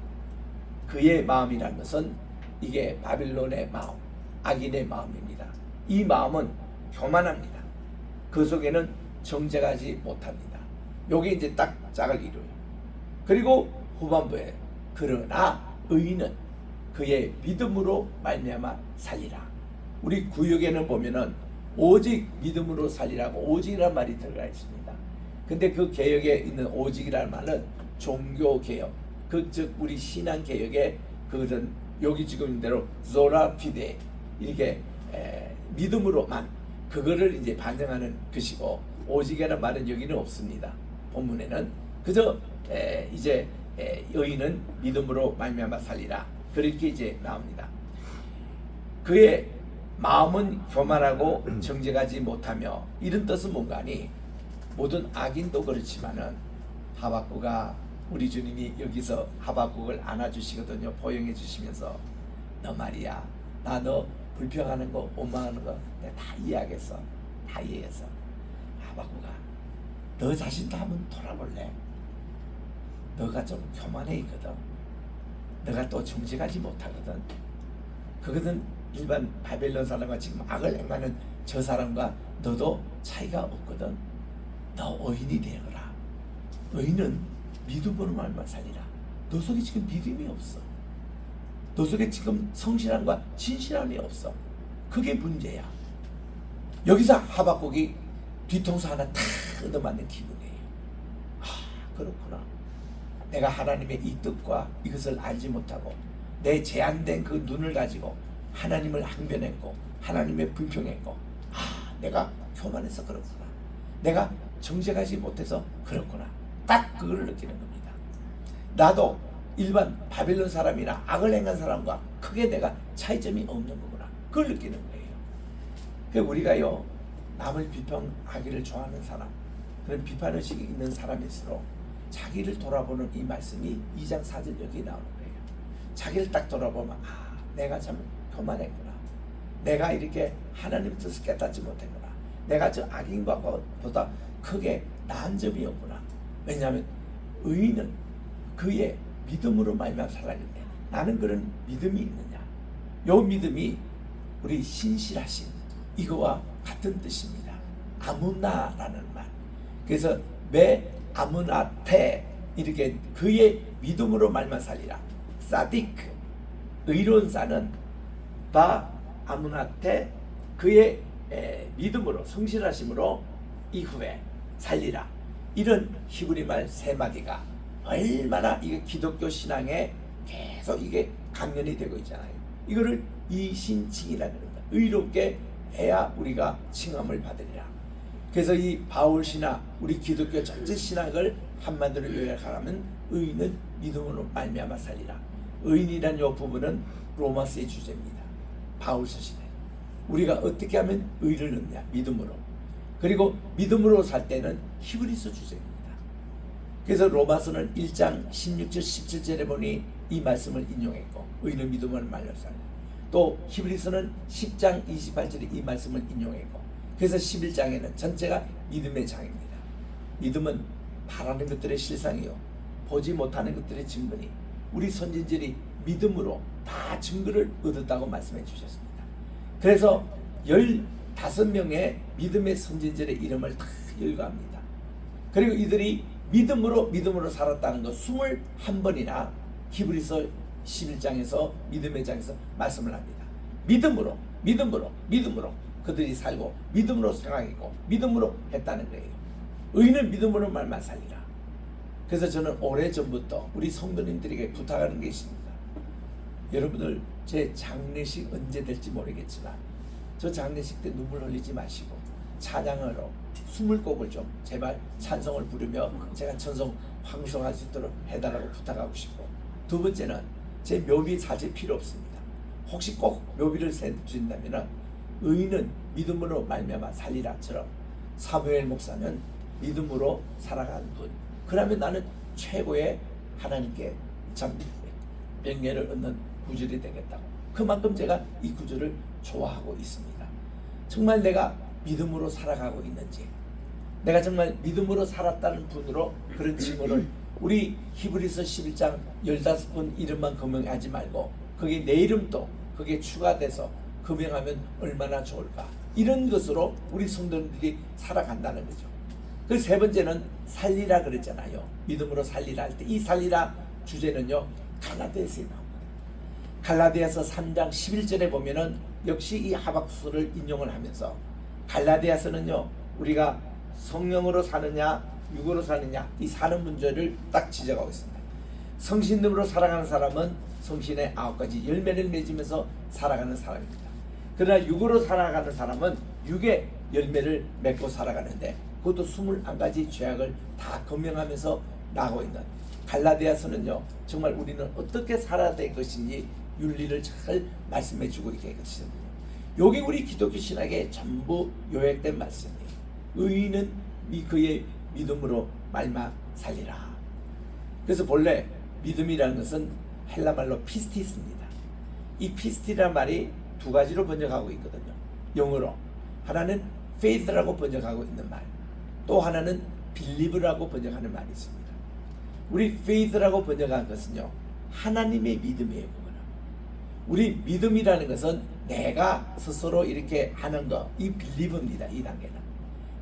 그의 마음이라는 것은 이게 바빌론의 마음, 악인의 마음입니다. 이 마음은 교만합니다. 그 속에는 정죄하지 못합니다. 요게 이제 딱 짝을 이루어요. 그리고 후반부에 그러나 의인은 그의 믿음으로 말미암아 살리라. 우리 구역에는 보면은 오직 믿음으로 살리라고 오직이라는 말이 들어가 있습니다. 근데 그 개혁에 있는 오직이라는 말은 종교개혁, 즉 우리 신앙개혁의 그것은 여기 지금 대로 조라피데 이렇게 믿음으로만 그거를 이제 반영하는 것이고 오직이라는 말은 여기는 없습니다. 본문에는 그저 이제 의인은 믿음으로 말미암아 살리라 그렇게 이제 나옵니다. 그의 마음은 교만하고 정직하지 못하며 이런 뜻은 뭔가니 모든 악인도 그렇지만은 하박국아 우리 주님이 여기서 하박국을 안아주시거든요. 포용해 주시면서 너 말이야, 나 너 불평하는 거 원망하는 거 내가 다 이해하겠어. 다 이해해서 하박국아, 너 자신도 한번 돌아볼래? 너가 좀 교만해 있거든. 너가 또 정직하지 못하거든. 그것은 일반 바벨론 사람과 지금 악을 행하는 저 사람과 너도 차이가 없거든. 너 의인이 되어라. 의인은 믿음으로 말만 살리라. 너 속에 지금 믿음이 없어. 너 속에 지금 성실함과 진실함이 없어. 그게 문제야. 여기서 하박국이 뒤통수 하나 탁 얻어맞는 기분이에요. 그렇구나. 내가 하나님의 이 뜻과 이것을 알지 못하고 내 제한된 그 눈을 가지고 하나님을 항변했고 하나님의 불평했고 내가 교만해서 그렇구나. 내가 정직하지 못해서 그렇구나. 딱 그걸 느끼는 겁니다. 나도 일반 바벨론 사람이나 악을 행한 사람과 크게 내가 차이점이 없는 거구나. 그걸 느끼는 거예요. 그러니까 우리가요, 남을 비판하기를 좋아하는 사람, 그런 비판의식이 있는 사람일수록 자기를 돌아보는 이 말씀이 2장 4절 여기 나오는 거예요. 자기를 딱 돌아보면 내가 참 교만했구나. 내가 이렇게 하나님 뜻을 깨닫지 못했구나. 내가 저 악인과 보다 크게 나은 점이 없구나. 왜냐하면 의인은 그의 믿음으로 말미암아 살아있는데 나는 그런 믿음이 있느냐. 요 믿음이 우리 신실하신 이거와 같은 뜻입니다. 아무나라는 말. 그래서 매 아무나테 이렇게 그의 믿음으로 말만 살리라. 사디크 의로운 자는 바 아무나테 그의 믿음으로 성실하심으로 이후에 살리라. 이런 히브리 말 세 마디가 얼마나 이게 기독교 신앙에 계속 이게 강연이 되고 있잖아요. 이거를 이신칭이라 그럽니다. 의롭게 해야 우리가 칭함을 받으리라. 그래서 이 바울 신학, 우리 기독교 전체 신학을 한마디로 요약하라면 의인은 믿음으로 말미암아 살리라. 의인이란 이 부분은 로마서의 주제입니다. 바울 서신에 우리가 어떻게 하면 의를 얻냐? 믿음으로. 그리고 믿음으로 살 때는 히브리서 주제입니다. 그래서 로마서는 1장 16절 17절에 보니 이 말씀을 인용했고 의인은 믿음으로 말미암아 살리라. 또 히브리서는 10장 28절에 이 말씀을 인용했고 그래서 11장에는 전체가 믿음의 장입니다. 믿음은 바라는 것들의 실상이요 보지 못하는 것들의 증거니 우리 선진들이 믿음으로 다 증거를 얻었다고 말씀해 주셨습니다. 그래서 15명의 믿음의 선진들의 이름을 다 열거합니다. 그리고 이들이 믿음으로 살았다는 것 21번이나 히브리서 11장에서 믿음의 장에서 말씀을 합니다. 믿음으로 그들이 살고 믿음으로 생활했고 믿음으로 했다는 거예요. 의인은 믿음으로 말만 살리라. 그래서 저는 오래전부터 우리 성도님들에게 부탁하는 게 있습니다. 여러분들 제 장례식 언제 될지 모르겠지만 저 장례식 때 눈물 흘리지 마시고 찬양으로 20곡을 좀 제발 찬송을 부르며 제가 천성 황송할 수 있도록 해달라고 부탁하고 싶고, 두 번째는 제 묘비 사실 필요 없습니다. 혹시 꼭 묘비를 세주신다면 의인은 믿음으로 말미암아 살리라처럼 사무엘 목사는 믿음으로 살아간 분, 그러면 나는 최고의 하나님께 참 명예를 얻는 구절이 되겠다고, 그만큼 제가 이 구절을 좋아하고 있습니다. 정말 내가 믿음으로 살아가고 있는지, 내가 정말 믿음으로 살았다는 분으로 그런 징후를 우리 히브리서 11장 15분 이름만 거명하지 말고 거기에 내 이름도 거기에 추가돼서 거명하면 얼마나 좋을까, 이런 것으로 우리 성도들이 살아간다는 거죠. 그 세 번째는 살리라 그랬잖아요. 믿음으로 살리라 할 때 이 살리라 주제는요 갈라디아서에 나옵니다. 갈라디아서 3장 11절에 보면은 역시 이 하박수를 인용을 하면서 갈라디아서는요 우리가 성령으로 사느냐 육으로 사느냐 이 사는 문제를 딱 지적하고 있습니다. 성신으로 살아가는 사람은 성신의 9가지 열매를 맺으면서 살아가는 사람입니다. 그러나 육으로 살아가는 사람은 육의 열매를 맺고 살아가는데 그것도 21가지 죄악을 다 검명하면서 나가고 있는 갈라디아서는요 정말 우리는 어떻게 살아야 될 것인지 윤리를 잘 말씀해 주고 있게 되거든요. 여기 우리 기독교 신학의 전부 요약된 말씀이에요. 의인은 그의 믿음으로 말마 살리라. 그래서 본래 믿음이라는 것은 헬라말로 피스티스입니다. 이 피스티라는 말이 두 가지로 번역하고 있거든요. 영어로 하나는 faith라고 번역하고 있는 말, 또 하나는 believe라고 번역하는 말이 있습니다. 우리 faith라고 번역한 것은요, 하나님의 믿음이에요. 그거는. 우리 믿음이라는 것은 내가 스스로 이렇게 하는 거, 이 believe입니다. 이 단계는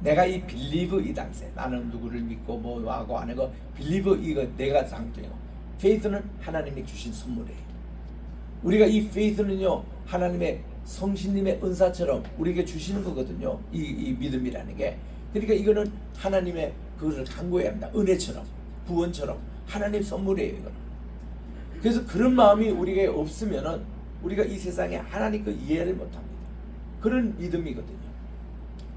내가 이 believe 이 단계, 나는 누구를 믿고 뭐 하고 하는 거 believe 이거 내가 상태고, faith는 하나님이 주신 선물이에요. 우리가 이 faith는요, 하나님의 성신님의 은사처럼 우리에게 주시는 거거든요. 이 믿음이라는 게. 그러니까 이거는 하나님의 그것을 간구해야 합니다. 은혜처럼, 구원처럼 하나님 선물이에요. 이거는. 그래서 그런 마음이 우리에게 없으면은 우리가 이 세상에 하나님 그 이해를 못합니다. 그런 믿음이거든요.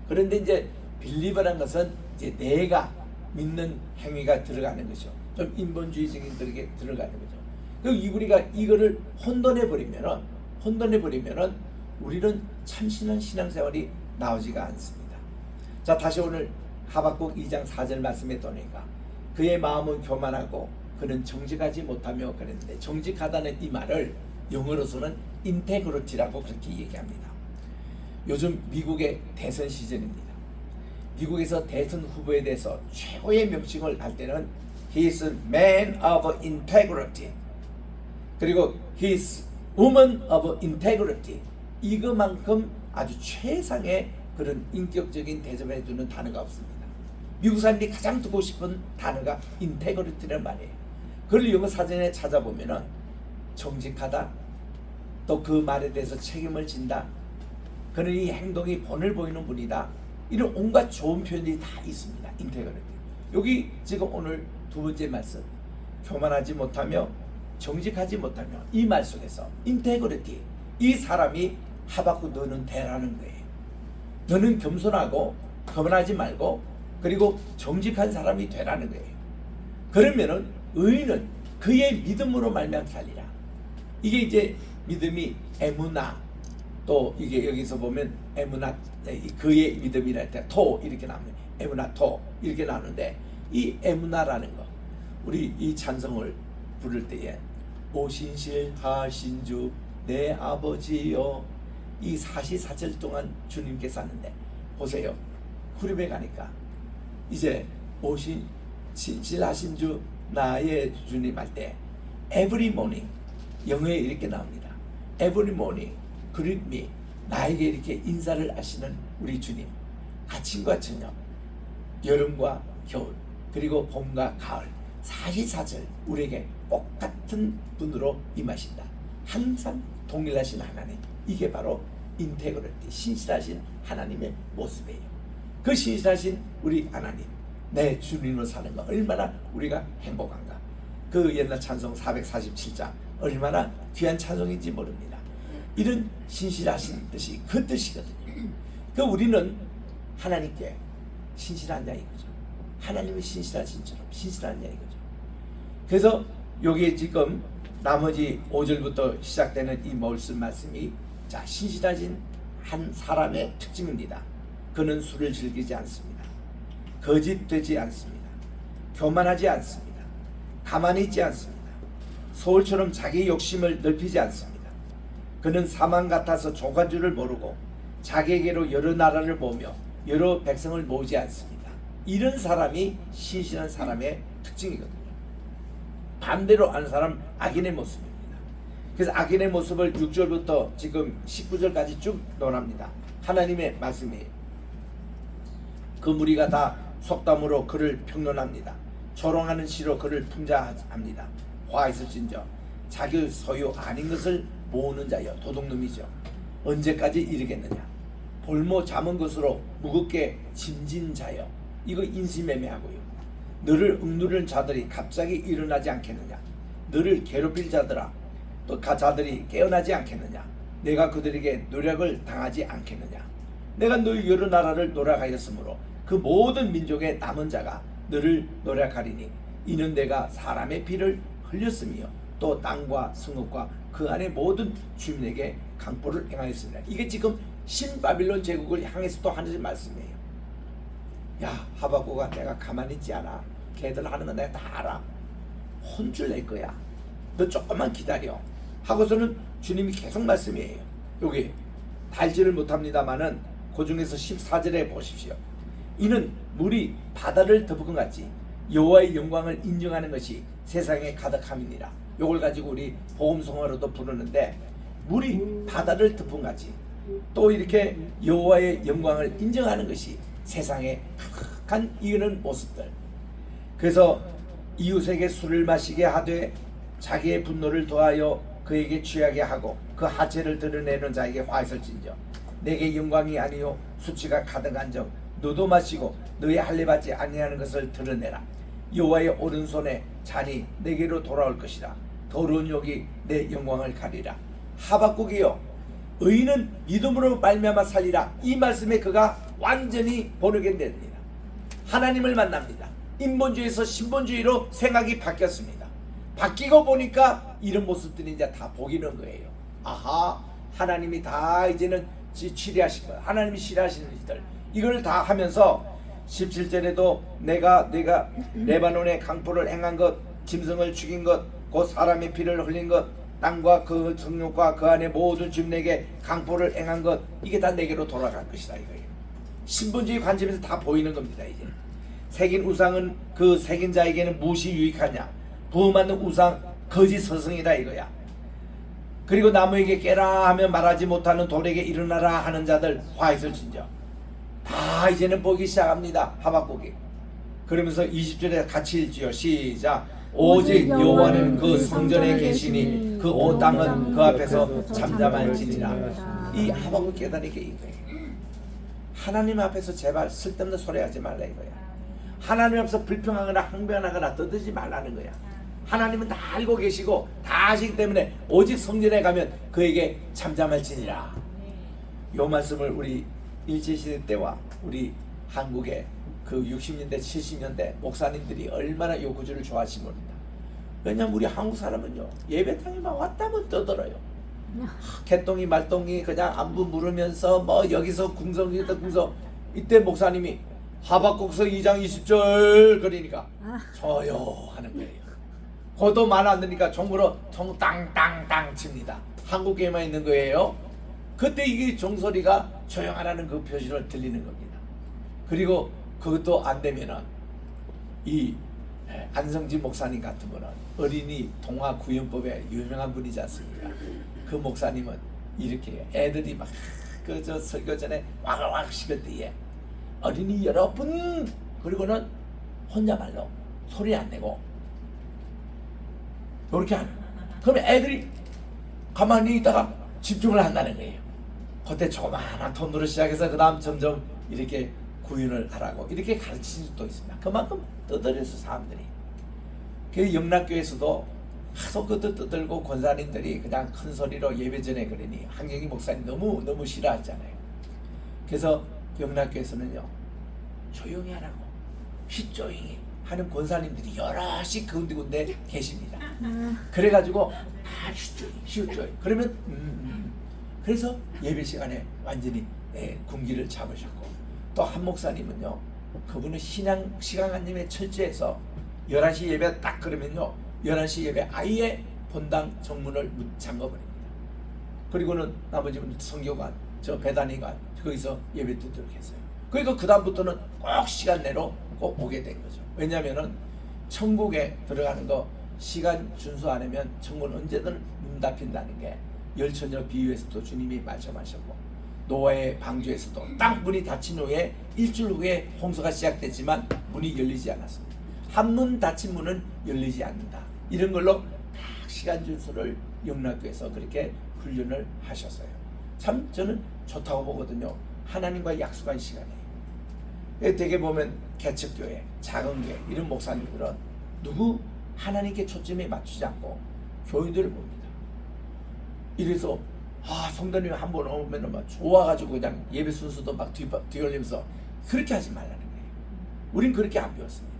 그런데 이제 빌리버란 것은 이제 내가 믿는 행위가 들어가는 거죠. 좀 인본주의적인 그렇게 들어가는 거죠. 그리고 우리가 이거를 혼돈해 버리면은 우리는 참신한 신앙생활이 나오지가 않습니다. 자, 다시 오늘 하박국 2장 4절 말씀에 도니까 그의 마음은 교만하고 그는 정직하지 못하며 그랬는데, 정직하다는 이 말을 영어로서는 인테그리티라고 그렇게 얘기합니다. 요즘 미국의 대선 시즌입니다. 미국에서 대선 후보에 대해서 최고의 명칭을 할 때는 He is a man of integrity, 그리고 He is woman of integrity. 이거만큼 아주 최상의 그런 인격적인 대접을 해주는 단어가 없습니다. 미국 사람들이 가장 듣고 싶은 단어가 인테그리티라는 말이에요. 그걸 영어 사전에 찾아보면은 정직하다, 또 그 말에 대해서 책임을 진다, 그는 이 행동이 본을 보이는 분이다, 이런 온갖 좋은 표현들이 다 있습니다. 인테그리티. 여기 지금 오늘 두 번째 말씀, 교만하지 못하며 정직하지 못하며, 이 말 속에서 인테그리티, 이 사람이 하박국 너는 되라는 거예요. 너는 겸손하고 교만하지 말고 그리고 정직한 사람이 되라는 거예요. 그러면은 의인은 그의 믿음으로 말미암아 살리라. 이게 이제 믿음이 에무나, 또 이게 여기서 보면 에무나, 그의 믿음이랄 때 토 이렇게 나옵니다. 에무나 토 이렇게 나오는데, 이 에무나라는 거, 우리 이 찬송을 부를 때에 오 신실하신 주 내 아버지여, 이 44절 동안 주님께서 하는데, 보세요. 후렴에 가니까 이제 오신 신실하신 주 나의 주님 할 때 every morning, 영어에 이렇게 나옵니다. every morning greet me, 나에게 이렇게 인사를 하시는 우리 주님, 아침과 저녁, 여름과 겨울, 그리고 봄과 가을 44절 우리에게 똑같은 분으로 임하신다. 항상 동일하신 하나님, 이게 바로 인테그리티, 신실하신 하나님의 모습이에요. 그 신실하신 우리 하나님, 내 주님으로 사는 거 얼마나 우리가 행복한가. 그 옛날 찬송 447장 얼마나 귀한 찬송인지 모릅니다. 이런 신실하신 뜻이 그 뜻이거든요. 그 우리는 하나님께 신실한 자 이거죠. 하나님의 신실하신처럼 신실한 자 이거죠. 그래서 여기에 지금 나머지 5절부터 시작되는 이 말씀이, 자, 신실하신 한 사람의 특징입니다. 그는 술을 즐기지 않습니다. 거짓되지 않습니다. 교만하지 않습니다. 가만히 있지 않습니다. 소울처럼 자기 욕심을 넓히지 않습니다. 그는 사망 같아서 족한 줄을 모르고 자기에게로 여러 나라를 모으며 여러 백성을 모으지 않습니다. 이런 사람이 신실한 사람의 특징이거든요. 반대로 하는 사람 악인의 모습입니다. 그래서 악인의 모습을 6절부터 지금 19절까지 쭉 논합니다. 하나님의 말씀이에요. 그 무리가 다 속담으로 그를 평론합니다. 조롱하는 시로 그를 풍자합니다. 화 있을진저 자기 소유 아닌 것을 모으는 자여, 도둑놈이죠. 언제까지 이르겠느냐. 볼모 잠은 것으로 무겁게 짐진 자여, 이거 인신매매하고요. 너를 억누르는 자들이 갑자기 일어나지 않겠느냐. 너를 괴롭힐 자들아, 또 자들이 깨어나지 않겠느냐. 내가 그들에게 노력을 당하지 않겠느냐. 내가 너희 여러 나라를 노력하였으므로 그 모든 민족의 남은 자가 너를 노력하리니 이는 내가 사람의 피를 흘렸으며 또 땅과 성읍과 그 안에 모든 주민에게 강포를 행하였습니다. 이게 지금 신바빌론 제국을 향해서 또 하는 말씀이에요. 야, 하박국아, 내가 가만히 있지 않아. 걔들 하는 거 내가 다 알아. 혼줄 낼 거야. 너 조금만 기다려. 하고서는 주님이 계속 말씀이에요. 여기 달지를 못합니다마는 그 중에서 14절에 보십시오. 이는 물이 바다를 덮은 것 같이 여호와의 영광을 인정하는 것이 세상에 가득함이니라. 요걸 가지고 우리 복음성어로도 부르는데, 물이 바다를 덮은 것 같이 또 이렇게 여호와의 영광을 인정하는 것이 세상에 가득한 이런 모습들. 그래서 이웃에게 술을 마시게 하되 자기의 분노를 더하여 그에게 취하게 하고 그 하체를 드러내는 자에게 화있을진저 내게 영광이 아니요 수치가 가득한즉 너도 마시고 너의 할례받지 아니하는 것을 드러내라. 여호와의 오른손에 잔이 내게로 돌아올 것이라. 더러운 욕이 내 영광을 가리라. 하박국이요, 의인은 믿음으로 말미암아 살리라. 이 말씀에 그가 완전히 번역됩니다. 하나님을 만납니다. 인본주의에서 신본주의로 생각이 바뀌었습니다. 바뀌고 보니까 이런 모습들이 이제 다 보이는 거예요. 아하, 하나님이 다 이제는 치리하신 거야. 하나님이 싫어하시는 일들 이걸 다 하면서 17절에도 내가 레바논의 강포를 행한 것, 짐승을 죽인 것, 곧 사람의 피를 흘린 것, 땅과 그 성욕과 그 안에 모든 주민에게 강포를 행한 것, 이게 다 내게로 돌아갈 것이다 이거예요. 신본주의 관점에서 다 보이는 겁니다. 이제 새긴 우상은 그 새긴 자에게는 무엇이 유익하냐? 부음하는 우상 거짓 서성이다 이거야. 그리고 나무에게 깨라 하면 말하지 못하는 돌에게 일어나라 하는 자들 화있을진저. 다 이제는 보기 시작합니다. 하박국이. 그러면서 20절에 같이 읽지요. 시작. 오직 여호와는 그 성전에 계시니 그 온 땅은 그 앞에서 잠잠할지니라. 이 하박국 깨달은 게 이거예요. 하나님 앞에서 제발 쓸데없는 소리 하지 말라 이거야. 하나님 앞에서 불평하거나 항변하거나 떠들지 말라는 거야. 하나님은 다 알고 계시고 다 아시기 때문에 오직 성전에 가면 그에게 잠잠할지니라. 이 말씀을 우리 일제시대 때와 우리 한국의 그 60년대 70년대 목사님들이 얼마나 이 구절을 좋아하시는 겁니다. 왜냐면 우리 한국 사람은요, 예배당에만 왔다면 떠들어요. 개똥이 말똥이 그냥 안부 물으면서 뭐 여기서 궁성 여기서 궁성. 이때 목사님이 하박국서 2장 20절 그러니까 저요 하는 거예요. 그것도 말 안 되니까 종으로 통 땅땅땅 칩니다. 한국에만 있는 거예요. 그때 이게 종소리가 조용하라는 그 표시를 들리는 겁니다. 그리고 그것도 안 되면은 이 안성진 목사님 같은 분은 어린이 동화 구연법에 유명한 분이지 않습니까? 그 목사님은 이렇게 애들이 막 그 저 설교 전에 와글와글 씹을 때에 어린이 여러분 그리고는 혼자말로 소리 안 내고 이렇게 하는. 그러면 애들이 가만히 있다가 집중을 한다는 거예요. 그때 조그마한 톤으로 시작해서 그 다음 점점 이렇게 구윤을 하라고 이렇게 가르치는 수도 있습니다. 그만큼 떠들어서 사람들이. 그 영락교에서도 하도 그것도 떠들고 권사님들이 그냥 큰 소리로 예배 전에 그러니 한경희 목사님 너무 싫어하잖아요. 그래서 영락교에서는요, 조용히 하라고 휘조용히 하는 권사님들이 여럿이 군데 계십니다. 그래가지고 휘조용히 그러면 그래서 예배 시간에 완전히 군기를 잡으셨고, 또 한 목사님은요, 그분은 시간관념에 철저해서 11시 예배 딱 그러면요 11시 예배 아예 본당 정문을 잠궈버립니다. 그리고는 나머지 분들 성교관, 저 배단위관 거기서 예배 드리도록 했어요. 그러니까 그 다음부터는 꼭 시간 내로 꼭 오게 된 거죠. 왜냐하면은 천국에 들어가는 거 시간 준수 안 하면 천국은 언제든 문 닫힌다는 게 열처녀 비유에서도 주님이 말씀하셨고, 노아의 방주에서도 딱 문이 닫힌 후에 일주일 후에 홍수가 시작됐지만 문이 열리지 않았습니다. 한 문 닫힌 문은 열리지 않는다. 이런 걸로 딱 시간 준수를 영락교에서 그렇게 훈련을 하셨어요. 참 저는 좋다고 보거든요. 하나님과 약속한 시간이에요. 되게 보면 개척교회, 작은 교회 이런 목사님들은 누구 하나님께 초점에 맞추지 않고 교인들을 봅니다. 이래서 성도님 한 번 오면 막 좋아가지고 그냥 예배 순서도 막 뒤올리면서 그렇게 하지 말라는 거예요. 우린 그렇게 안 배웠습니다.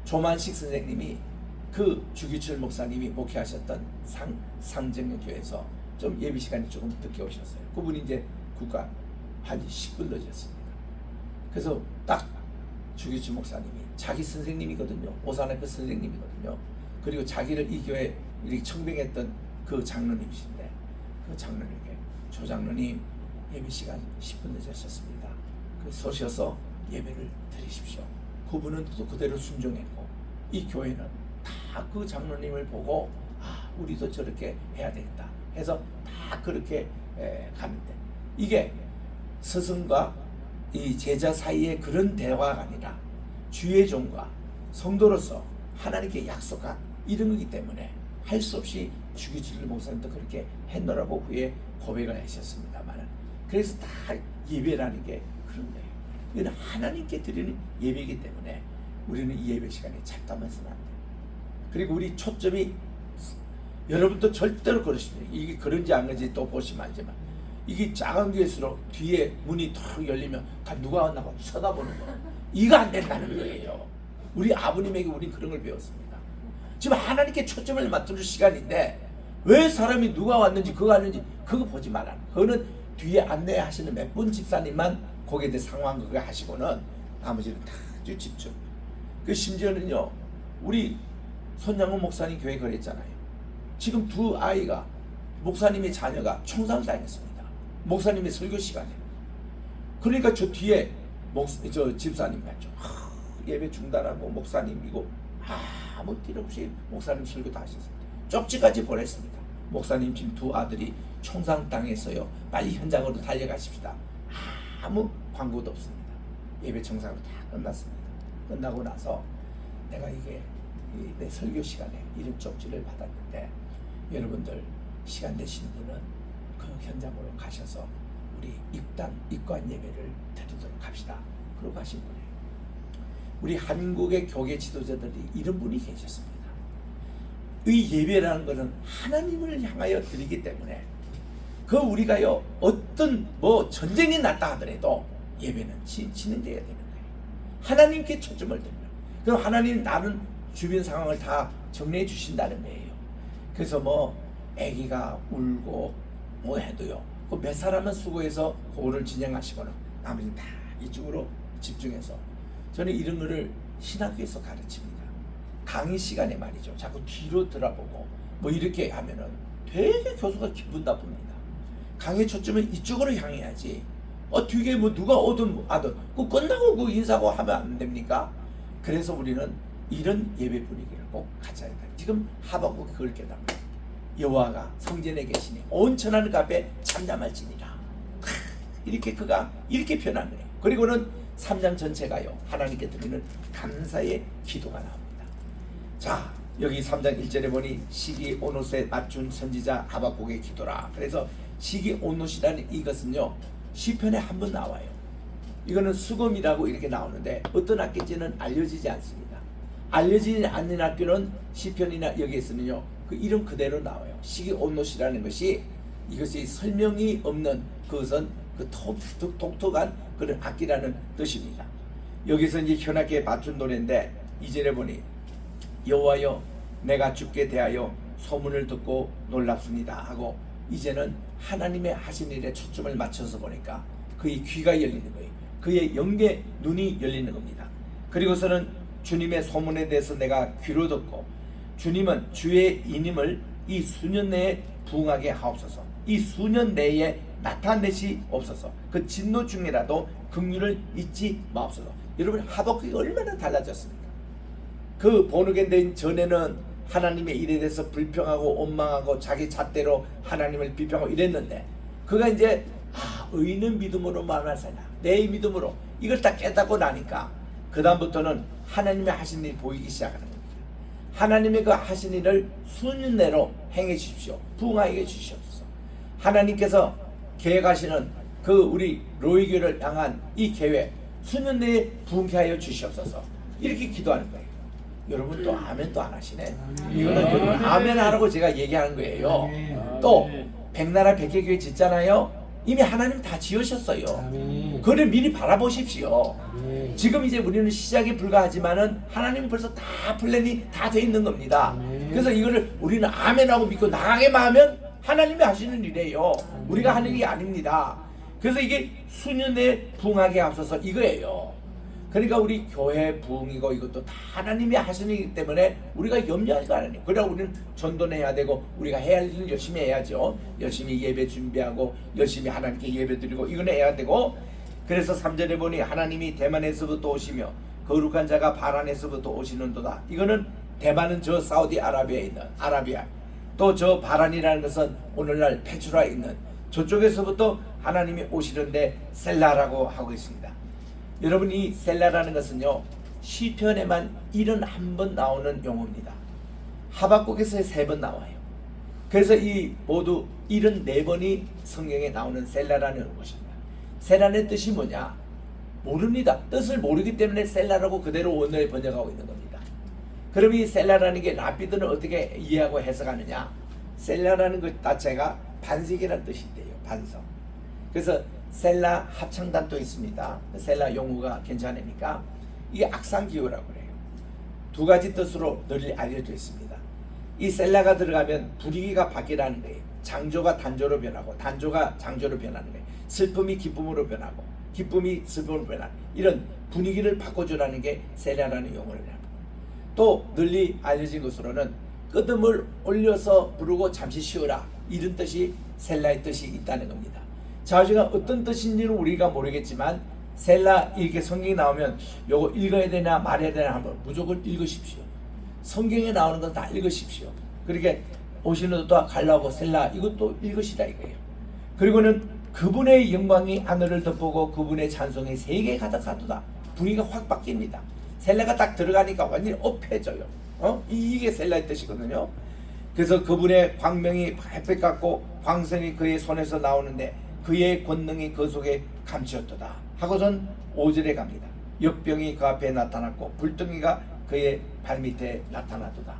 조만식 선생님이 그 주기철 목사님이 목회하셨던 상정교회에서 좀 예배 시간이 조금 늦게 오셨어요. 그분이 이제 국가 한 10분 늦었습니다. 그래서 딱 주기철 목사님이 자기 선생님이거든요. 오산학교 선생님이거든요. 그리고 자기를 이 교회 이렇게 청빙했던 그 장로님이신데 그 장로님께 조장로님 예배 시간 10분 늦으셨습니다. 쏘셔서 예배를 드리십시오. 그분은 또 그대로 순종했고 이 교회는 다 그 장로님을 보고 우리도 저렇게 해야 되겠다 해서 다 그렇게 가는데 이게 스승과 이 제자 사이의 그런 대화가 아니라 주의 종과 성도로서 하나님께 약속한 이런 거기 때문에 할 수 없이 주기철 목사님도 그렇게 했노라고 후에 고백을 하셨습니다만 그래서 다 예배라는 게 그런 거예요. 이건 하나님께 드리는 예배이기 때문에 우리는 이 예배 시간에 잡담해서는 안 돼요. 그리고 우리 초점이 여러분도 절대로 그러십니다. 이게 그런지 안 그런지 또 보시면 알지만 이게 작은 교회일수록 뒤에 문이 탁 열리면 다 누가 왔나고 쳐다보는 거 이거 안 된다는 거예요. 우리 아버님에게 우린 그런 걸 배웠습니다. 지금 하나님께 초점을 맞출 시간인데 왜 사람이 누가 왔는지 그거 왔는지 그거 보지 말라는 그거는 뒤에 안내하시는 몇 분 집사님만 거기에 대해 상황 그거 하시고는 나머지는 다 아주 집중. 그 심지어는요 우리 손양훈 목사님 교회 그랬잖아요. 지금 두 아이가 목사님의 자녀가 총살당했습니다. 목사님의 설교 시간에. 그러니까 저 뒤에 저 집사님 맞죠. 예배 중단하고 목사님이고 아무 일 없이 목사님 설교 다 하셨습니다. 쪽지까지 보냈습니다. 목사님 지금 두 아들이 총상당했어요. 빨리 현장으로 달려가십시다. 아무 광고도 없습니다. 예배 청상으로 다 끝났습니다. 끝나고 나서 내가 이게 내 설교 시간에 이런 쪽지를 받았는데 여러분들 시간 되시는 분은 그 현장으로 가셔서 우리 입관 예배를 드리도록 합시다. 그러고 가신 분이에요. 우리 한국의 교계 지도자들이 이런 분이 계셨습니다. 이 예배라는 것은 하나님을 향하여 드리기 때문에 그 우리가요 어떤 뭐 전쟁이 났다 하더라도 예배는 진행돼야 되는 거예요. 하나님께 초점을 드리는 거예요. 그럼 하나님 나는 주변 상황을 다 정리해 주신다는 거예요. 그래서 뭐 아기가 울고 뭐 해도요 그 몇 사람은 수고해서 그거를 진행하시거나 나머지는 다 이쪽으로 집중해서 저는 이런 거를 신학교에서 가르칩니다. 강의 시간에 말이죠. 자꾸 뒤로 돌아보고 뭐 이렇게 하면은 되게 교수가 기분 나쁩니다. 강의 초점은 이쪽으로 향해야지. 뒤에 뭐 누가 오든 아든 그 끝나고 그 인사하고 하면 안 됩니까? 그래서 우리는 이런 예배 분위기를 꼭 가져야 된다. 지금 하박국이 그걸 깨닫는 여호와가 성전에 계시니 온 천하는 그 앞에 참담할지니라. 이렇게 그가 이렇게 표현한 거예요. 그리고는 3장 전체가요 하나님께 드리는 감사의 기도가 나옵니다. 자 여기 3장 1절에 보니 시기 온옷에 맞춘 선지자 하박국의 기도라. 그래서 시기 온옷이라는 이것은요 시편에 한 번 나와요. 이거는 수금이라고 이렇게 나오는데 어떤 학교인지는 알려지지 않습니다. 알려지지 않는 학교는 시편이나 여기에서는요 그 이름 그대로 나와요. 시기 온옷이라는 것이 이것이 설명이 없는 그것은 그 독특한 그런 악기라는 뜻입니다. 여기서 이제 현악기에 맞춘 노래인데 2절에 보니 여호와여 내가 주께 대하여 소문을 듣고 놀랍습니다 하고 이제는 하나님의 하신 일에 초점을 맞춰서 보니까 그의 귀가 열리는 거예요. 그의 영계 눈이 열리는 겁니다. 그리고서는 주님의 소문에 대해서 내가 귀로 듣고 주님은 주의 이님을 이 수년 내에 부응하게 하옵소서. 이 수년 내에 나타내시옵소서. 그 진노 중이라도 긍휼을 잊지 마옵소서. 여러분 하박국이 얼마나 달라졌습니까? 그 보르겐된 전에는 하나님의 일에 대해서 불평하고 원망하고 자기 잣대로 하나님을 비평하고 이랬는데 그가 이제 의인은 믿음으로 만나사냐 내 믿음으로 이걸 딱 깨닫고 나니까 그 다음부터는 하나님의 하신 일이 보이기 시작하는 겁니다. 하나님의 그 하신 일을 수년 내로 행해 주십시오. 부응하게 주시옵소서. 하나님께서 계획하시는 그 우리 로이교를 향한 이 계획 수년 내에 부응케 하여 주시옵소서. 이렇게 기도하는 거예요. 여러분 또 아멘 또 안 하시네. 이거는 여러분 아멘 하라고 제가 얘기하는 거예요. 또 백나라 백개교회 짓잖아요. 이미 하나님 다 지으셨어요. 그걸 미리 바라보십시오. 지금 이제 우리는 시작에 불과하지만은 하나님 벌써 다 플랜이 다 돼 있는 겁니다. 그래서 이거를 우리는 아멘하고 믿고 나가게만 하면 하나님이 하시는 일이에요. 우리가 하는 게 아닙니다. 그래서 이게 수년 내에 부응하게 하소서 이거예요. 그러니까 우리 교회 부흥이고 이것도 다 하나님이 하시는 일이기 때문에 우리가 염려할 거 아니에요. 그러나 우리는 전도해야 되고 우리가 해야 할 일을 열심히 해야죠. 열심히 예배 준비하고 열심히 하나님께 예배 드리고 이거는 해야 되고, 그래서 3절에 보니 하나님이 대만에서부터 오시며 거룩한 자가 바란에서부터 오시는도다. 이거는 대만은 저 사우디아라비아에 있는 아라비아, 또 저 바란이라는 것은 오늘날 페트라에 있는 저쪽에서부터 하나님이 오시는데 셀라라고 하고 있습니다. 여러분, 이 셀라라는 것은요 시편에만 71번 나오는 용어입니다. 하박국에서 3번 나와요. 그래서 이 모두 74번이 성경에 나오는 셀라라는 것입니다. 셀라의 뜻이 뭐냐? 모릅니다. 뜻을 모르기 때문에 셀라라고 그대로 원어에 번역하고 있는 겁니다. 그럼 이 셀라라는 게 랍비들은 어떻게 이해하고 해석하느냐? 셀라라는 것 자체가 반석이라는 뜻인데요. 반석. 그래서 셀라 합창단도 있습니다. 셀라 용어가 괜찮으니까 이게 악상기호라고 그래요. 2가지 뜻으로 널리 알려져 있습니다. 이 셀라가 들어가면 분위기가 바뀌라는 거예요. 장조가 단조로 변하고 단조가 장조로 변하는 거예요. 슬픔이 기쁨으로 변하고 기쁨이 슬픔으로 변하는 이런 분위기를 바꿔주라는 게 셀라라는 용어를 합니다. 또 널리 알려진 것으로는 끄듬을 올려서 부르고 잠시 쉬어라, 이런 뜻이 셀라의 뜻이 있다는 겁니다. 자주가 어떤 뜻인지는 우리가 모르겠지만 셀라 이렇게 성경이 나오면 요거 읽어야 되나 말해야 되나 한번 무조건 읽으십시오. 성경에 나오는 건 다 읽으십시오. 그렇게 오시는 또 갈라고 셀라 이것도 읽으시라 이거예요. 그리고는 그분의 영광이 하늘을 덮고 그분의 찬송이 세계에 가득하도다. 분위기가 확 바뀝니다. 셀라가 딱 들어가니까 완전히 업해져요. 이게 셀라의 뜻이거든요. 그래서 그분의 광명이 햇빛 같고 광선이 그의 손에서 나오는데 그의 권능이 그 속에 감추었도다 하고선 5절에 갑니다. 역병이 그 앞에 나타났고 불덩이가 그의 발밑에 나타나도다.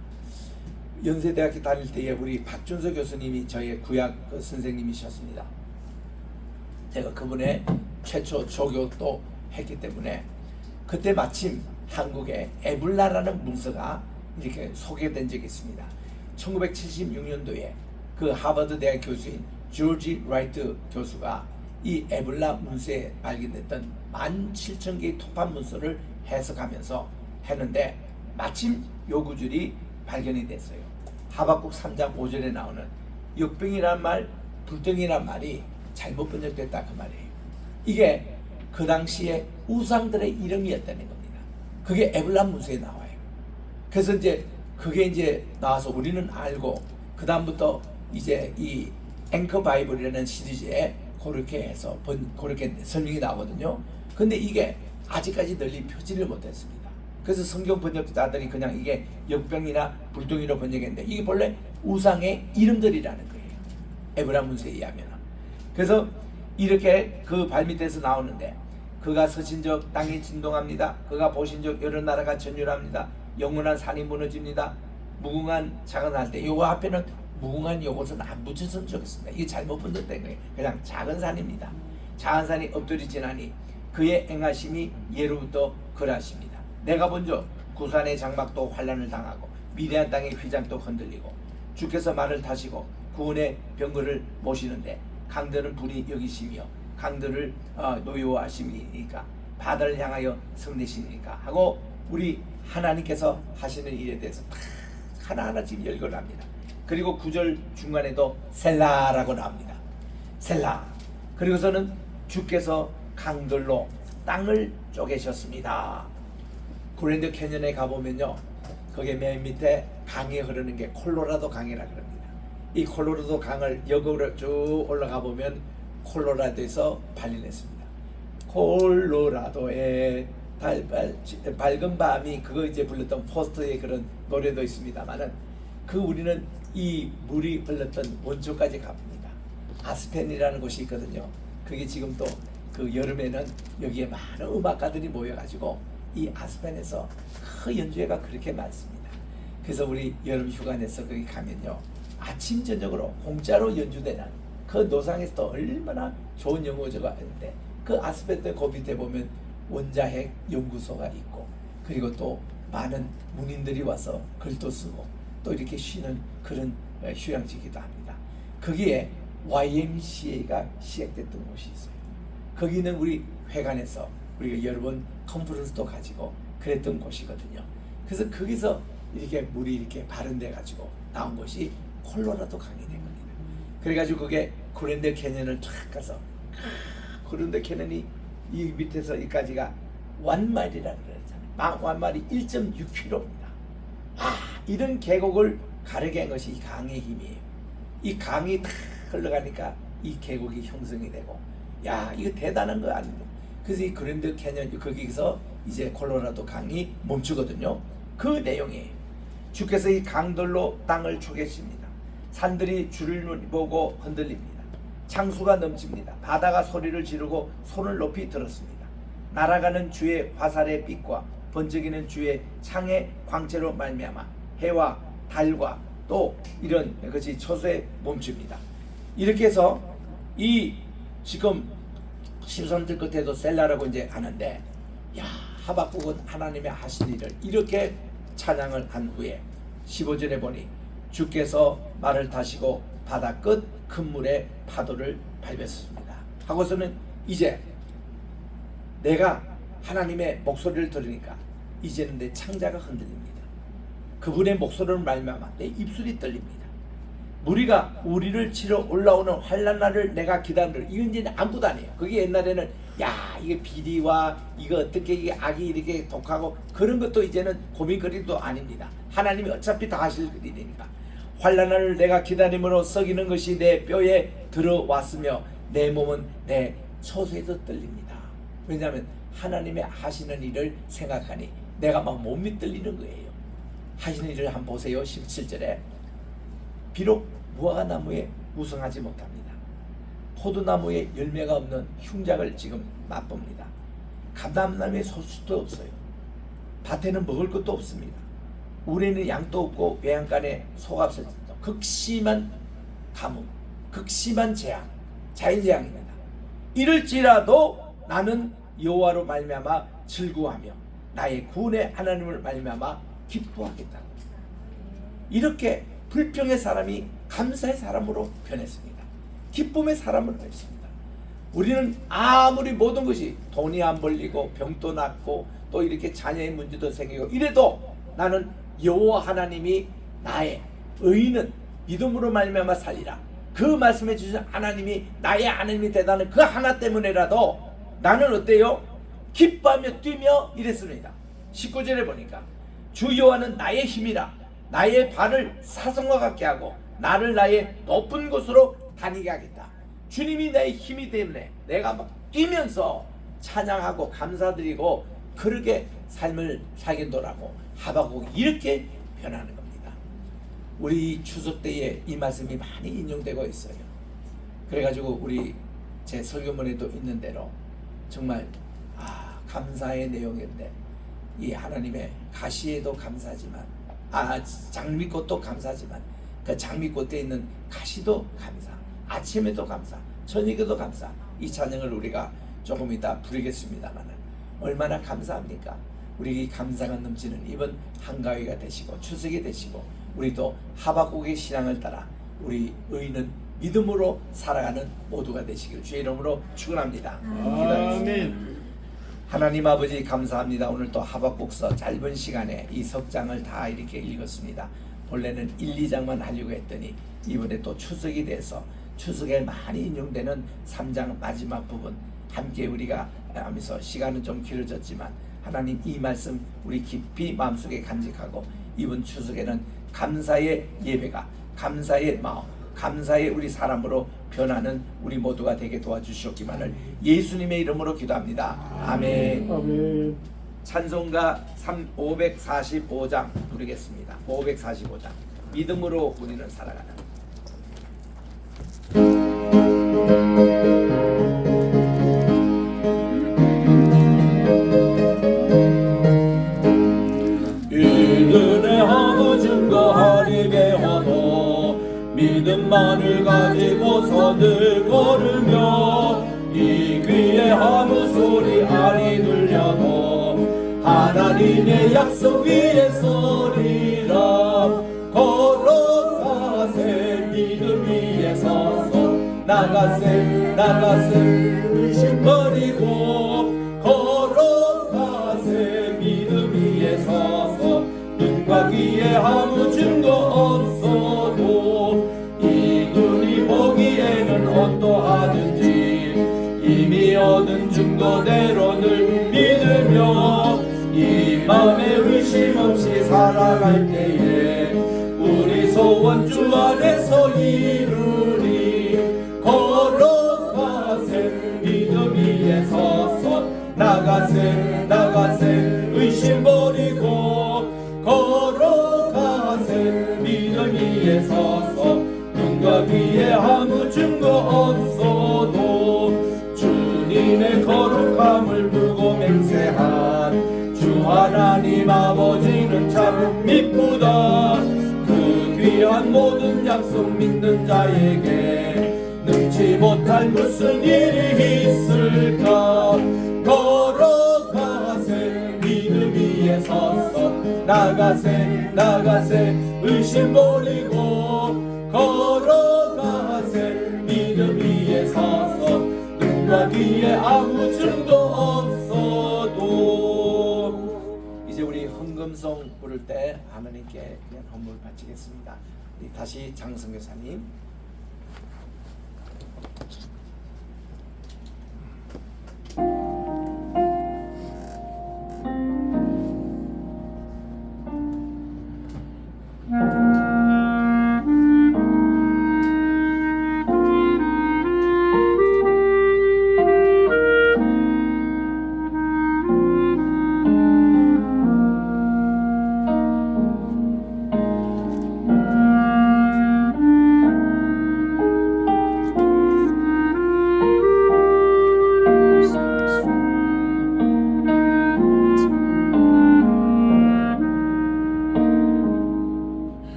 연세대학교 다닐 때에 우리 박준서 교수님이 저의 구약 선생님이셨습니다. 제가 그분의 최초 조교도 했기 때문에 그때 마침 한국에 에블라라는 문서가 이렇게 소개된 적이 있습니다. 1976년도에 그 하버드 대학 교수인 조지 라이트 교수가 이 에블라 문서에 발견됐던 17,000개의 토판 문서를 해석하면서 했는데 마침 요 구절이 발견이 됐어요. 하박국 3장 5절에 나오는 역병이란 말, 불덩이란 말이 잘못 번역됐다 그 말이에요. 이게 그 당시에 우상들의 이름이었다는 겁니다. 그게 에블라 문서에 나와요. 그래서 이제 그게 이제 나와서 우리는 알고 그 다음부터 이제 이 앵커 바이블이라는 시리즈에 그렇게 해서 그렇게 설명이 나오거든요. 근데 이게 아직까지 널리 표지를 못했습니다. 그래서 성경 번역자들이 그냥 이게 역병이나 불덩이로 번역했는데 이게 본래 우상의 이름들이라는 거예요. 에브라 문서에 의하면. 그래서 이렇게 그 발밑에서 나오는데 그가 서신적 땅이 진동합니다. 그가 보신적 여러 나라가 전율합니다. 영원한 산이 무너집니다. 무궁한 작은 할 때 요거 앞에는 무궁한 요것은 안 붙였으면 좋겠습니다. 이게 잘못 번역된 거예요. 그냥 작은 산입니다. 작은 산이 엎드리지나니 그의 행하심이 예로부터 그러하십니다. 내가 본저 구산의 장막도 환란을 당하고 미대한 땅의 휘장도 흔들리고 주께서 말을 타시고 구원의 병거를 모시는데 강들은 불이 여기시며 강들을 노여워하심이니까 바다를 향하여 성내시니까 하고 우리 하나님께서 하시는 일에 대해서 다 하나하나 지금 열거합니다. 그리고 9절 중간에도 셀라라고 나옵니다. 셀라. 그리고서는 주께서 강들로 땅을 쪼개셨습니다. 그랜드 캐년에 가보면요, 거기에 맨 밑에 강이 흐르는 게 콜로라도 강이라 그럽니다. 이 콜로라도 강을 역으로 쭉 올라가 보면 콜로라도에서 발견했습니다. 콜로라도에 밝은 밤이 그거 이제 불렀던 포스트의 그런 노래도 있습니다만은 그 우리는 이 물이 흘렀던 원초까지 갑니다. 아스펜이라는 곳이 있거든요. 그게 지금 또 그 여름에는 여기에 많은 음악가들이 모여가지고 이 아스펜에서 그 연주회가 그렇게 많습니다. 그래서 우리 여름 휴가 내서 거기 가면요, 아침 저녁으로 공짜로 연주되는 그 노상에서 또 얼마나 좋은 연주가 있는데 그 아스펜트 그 밑에 보면 원자핵 연구소가 있고 그리고 또 많은 문인들이 와서 글도 쓰고 또 이렇게 쉬는 그런 휴양지이기도 합니다. 거기에 YMCA가 시작됐던 곳이 있어요. 거기는 우리 회관에서 우리가 여러 번 컨퍼런스도 가지고 그랬던 곳이거든요. 그래서 거기서 이렇게 물이 이렇게 발현돼 가지고 나온 것이 콜로라도 강이 된 겁니다. 그래가지고 그게 그랜드 캐년을 쫙 가서 그랜드 캐년이 이 밑에서 여기까지가 완마일이라고 그러잖아요. 완마일이 1.6km입니다. 이런 계곡을 가르게 한 것이 이 강의 힘이에요. 이 강이 다 흘러가니까 이 계곡이 형성이 되고, 이거 대단한 거 아닙니까? 그래서 이 그랜드 캐년 거기서 이제 콜로라도 강이 멈추거든요. 그 내용이에요. 주께서 이 강들로 땅을 쪼개십니다. 산들이 주를 보고 흔들립니다. 창수가 넘칩니다. 바다가 소리를 지르고 손을 높이 들었습니다. 날아가는 주의 화살의 빛과 번쩍이는 주의 창의 광채로 말미암아 해와 달과 또 이런 것이 처소에 멈춥니다. 이렇게 해서 이 지금 심선들 끝에도 셀라라고 이제 하는데, 하박국은 하나님의 하신 일을 이렇게 찬양을 한 후에 15절에 보니 주께서 말을 타시고 바다 끝 큰 물에 파도를 밟았습니다. 하고서는 이제 내가 하나님의 목소리를 들으니까 이제는 내 창자가 흔들립니다. 그분의 목소리를 말미암아 내 입술이 떨립니다. 우리를 치러 올라오는 환난날을 내가 기다려. 이건 이제 아무것도 아니에요. 그게 옛날에는 이게 비리와 이거 어떻게 이게 악이 이렇게 독하고 그런 것도 이제는 고민거리도 아닙니다. 하나님이 어차피 다 하실 일이니까. 환난날을 내가 기다림으로 썩이는 것이 내 뼈에 들어왔으며 내 몸은 내 처소에서 떨립니다. 왜냐하면 하나님의 하시는 일을 생각하니 내가 막 몸이 떨리는 거예요. 하시는 일을 한번 보세요. 17절에 비록 무화과나무에 무성하지 못합니다. 포도나무에 열매가 없는 흉작을 지금 맛봅니다. 감람나무에 소출도 없어요. 밭에는 먹을 것도 없습니다. 우리는 양도 없고 외양간에 소가 없을 정도. 극심한 가뭄, 극심한 재앙, 자연재앙입니다. 이럴지라도 나는 여호와로 말미암아 즐거워하며 나의 구원의 하나님을 말미암아 기뻐하겠다. 이렇게 불평의 사람이 감사의 사람으로 변했습니다. 기쁨의 사람으로 변했습니다. 우리는 아무리 모든 것이 돈이 안 벌리고 병도 낫고 또 이렇게 자녀의 문제도 생기고 이래도 나는 여호와 하나님이 나의 의인은 믿음으로 말미암아 살리라. 그 말씀해 주신 하나님이 나의 하나님이 되다는 그 하나 때문에라도 나는 어때요? 기뻐하며 뛰며 이랬습니다. 19절에 보니까 주 여호와는 나의 힘이라. 나의 발을 사성과 같게 하고 나를 나의 높은 곳으로 다니게 하겠다. 주님이 나의 힘이 때문에 내가 막 뛰면서 찬양하고 감사드리고 그렇게 삶을 살겠노라고 하박국이 이렇게 변하는 겁니다. 우리 추석 때에 이 말씀이 많이 인용되고 있어요. 그래가지고 우리 제 설교문에도 있는 대로 정말 감사의 내용인데 이 하나님의 가시에도 감사하지만 장미꽃도 감사하지만 그 장미꽃에 있는 가시도 감사, 아침에도 감사, 저녁에도 감사. 이 찬양을 우리가 조금 이따 부르겠습니다만 얼마나 감사합니까? 우리 감사가 넘치는 이번 한가위가 되시고 추석이 되시고 우리도 하박국의 신앙을 따라 우리 의인은 믿음으로 살아가는 모두가 되시길 주의 이름으로 축원합니다. 아멘. 하나님 아버지 감사합니다. 오늘 또 하박국서 짧은 시간에 이 석장을 다 이렇게 읽었습니다. 본래는 1, 2장만 하려고 했더니 이번에 또 추석이 돼서 추석에 많이 인용되는 3장 마지막 부분 함께 우리가 하면서 시간은 좀 길어졌지만 하나님 이 말씀 우리 깊이 마음속에 간직하고 이번 추석에는 감사의 예배가 감사의 마음 감사의 우리 사람으로 변하는 우리 모두가 되게 도와주시옵기만을 예수님의 이름으로 기도합니다. 아멘. 아멘. 찬송가 545장 부르겠습니다. 545장 믿음으로 우리는 살아가는 이들의 하고 증거하리 배워도 믿음만을 가지고서 늘 걸으며 이 귀에 하무 소리 아리 들려도 하나님의 약속 위에 서리라. 걸어가세 믿음 위에 서서 나가세 의심 버리고 걸어 위에 아무 증거 없어도 이 눈이 보기에는 어떠하든지 이미 얻은 증거대로 늘 믿으며 이 맘에 의심 없이 살아갈 때에 우리 소원 주 안에서 이루리. 걸어가세 믿음 위에 서서 나가세 나가세 의심 버리고 걸어가세 믿음 위에 서서 눈과 귀에 아무 증거 없어도 주님의 거룩함을 두고 맹세한 주 하나님 아버지는 참 미쁘다. 그 귀한 모든 약속 믿는 자에게 능치 못할 무슨 일이 있을까. 걸어가세 믿음 위에 서서 나가세 나가세 의심 버리고 걸어가세 믿음 위에 서서 눈과 귀에 아무 증거 없어도. 이제 우리 헌금송 부를 때 하나님께 그냥 헌금을 바치겠습니다. 우리 다시 장성교사님.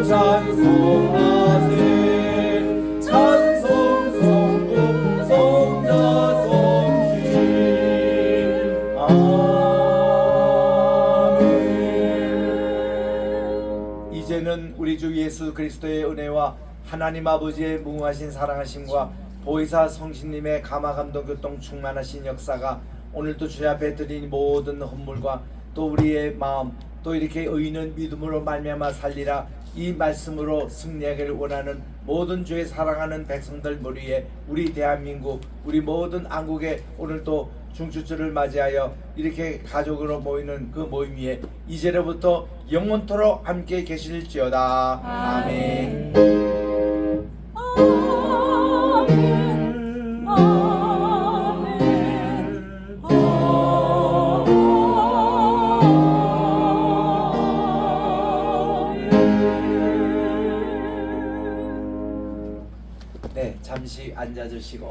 찬송하세 찬송 성부 성자 성신 아멘. 이제는 우리 주 예수 그리스도의 은혜와 하나님 아버지의 무궁하신 사랑하심과 보혜사 성신님의 감화감동 교통 충만하신 역사가 오늘도 주님 앞에 드린 모든 헌물과 또 우리의 마음 또 이렇게 의인은 믿음으로 말미암아 살리라 이 말씀으로 승리하기를 원하는 모든 주의 사랑하는 백성들 머리에 우리 대한민국 우리 모든 안국에 오늘도 중추절을 맞이하여 이렇게 가족으로 모이는 그 모임 위에 이제로부터 영원토록 함께 계실지어다. 아멘. 아멘. 아멘. 네, 잠시 앉아주시고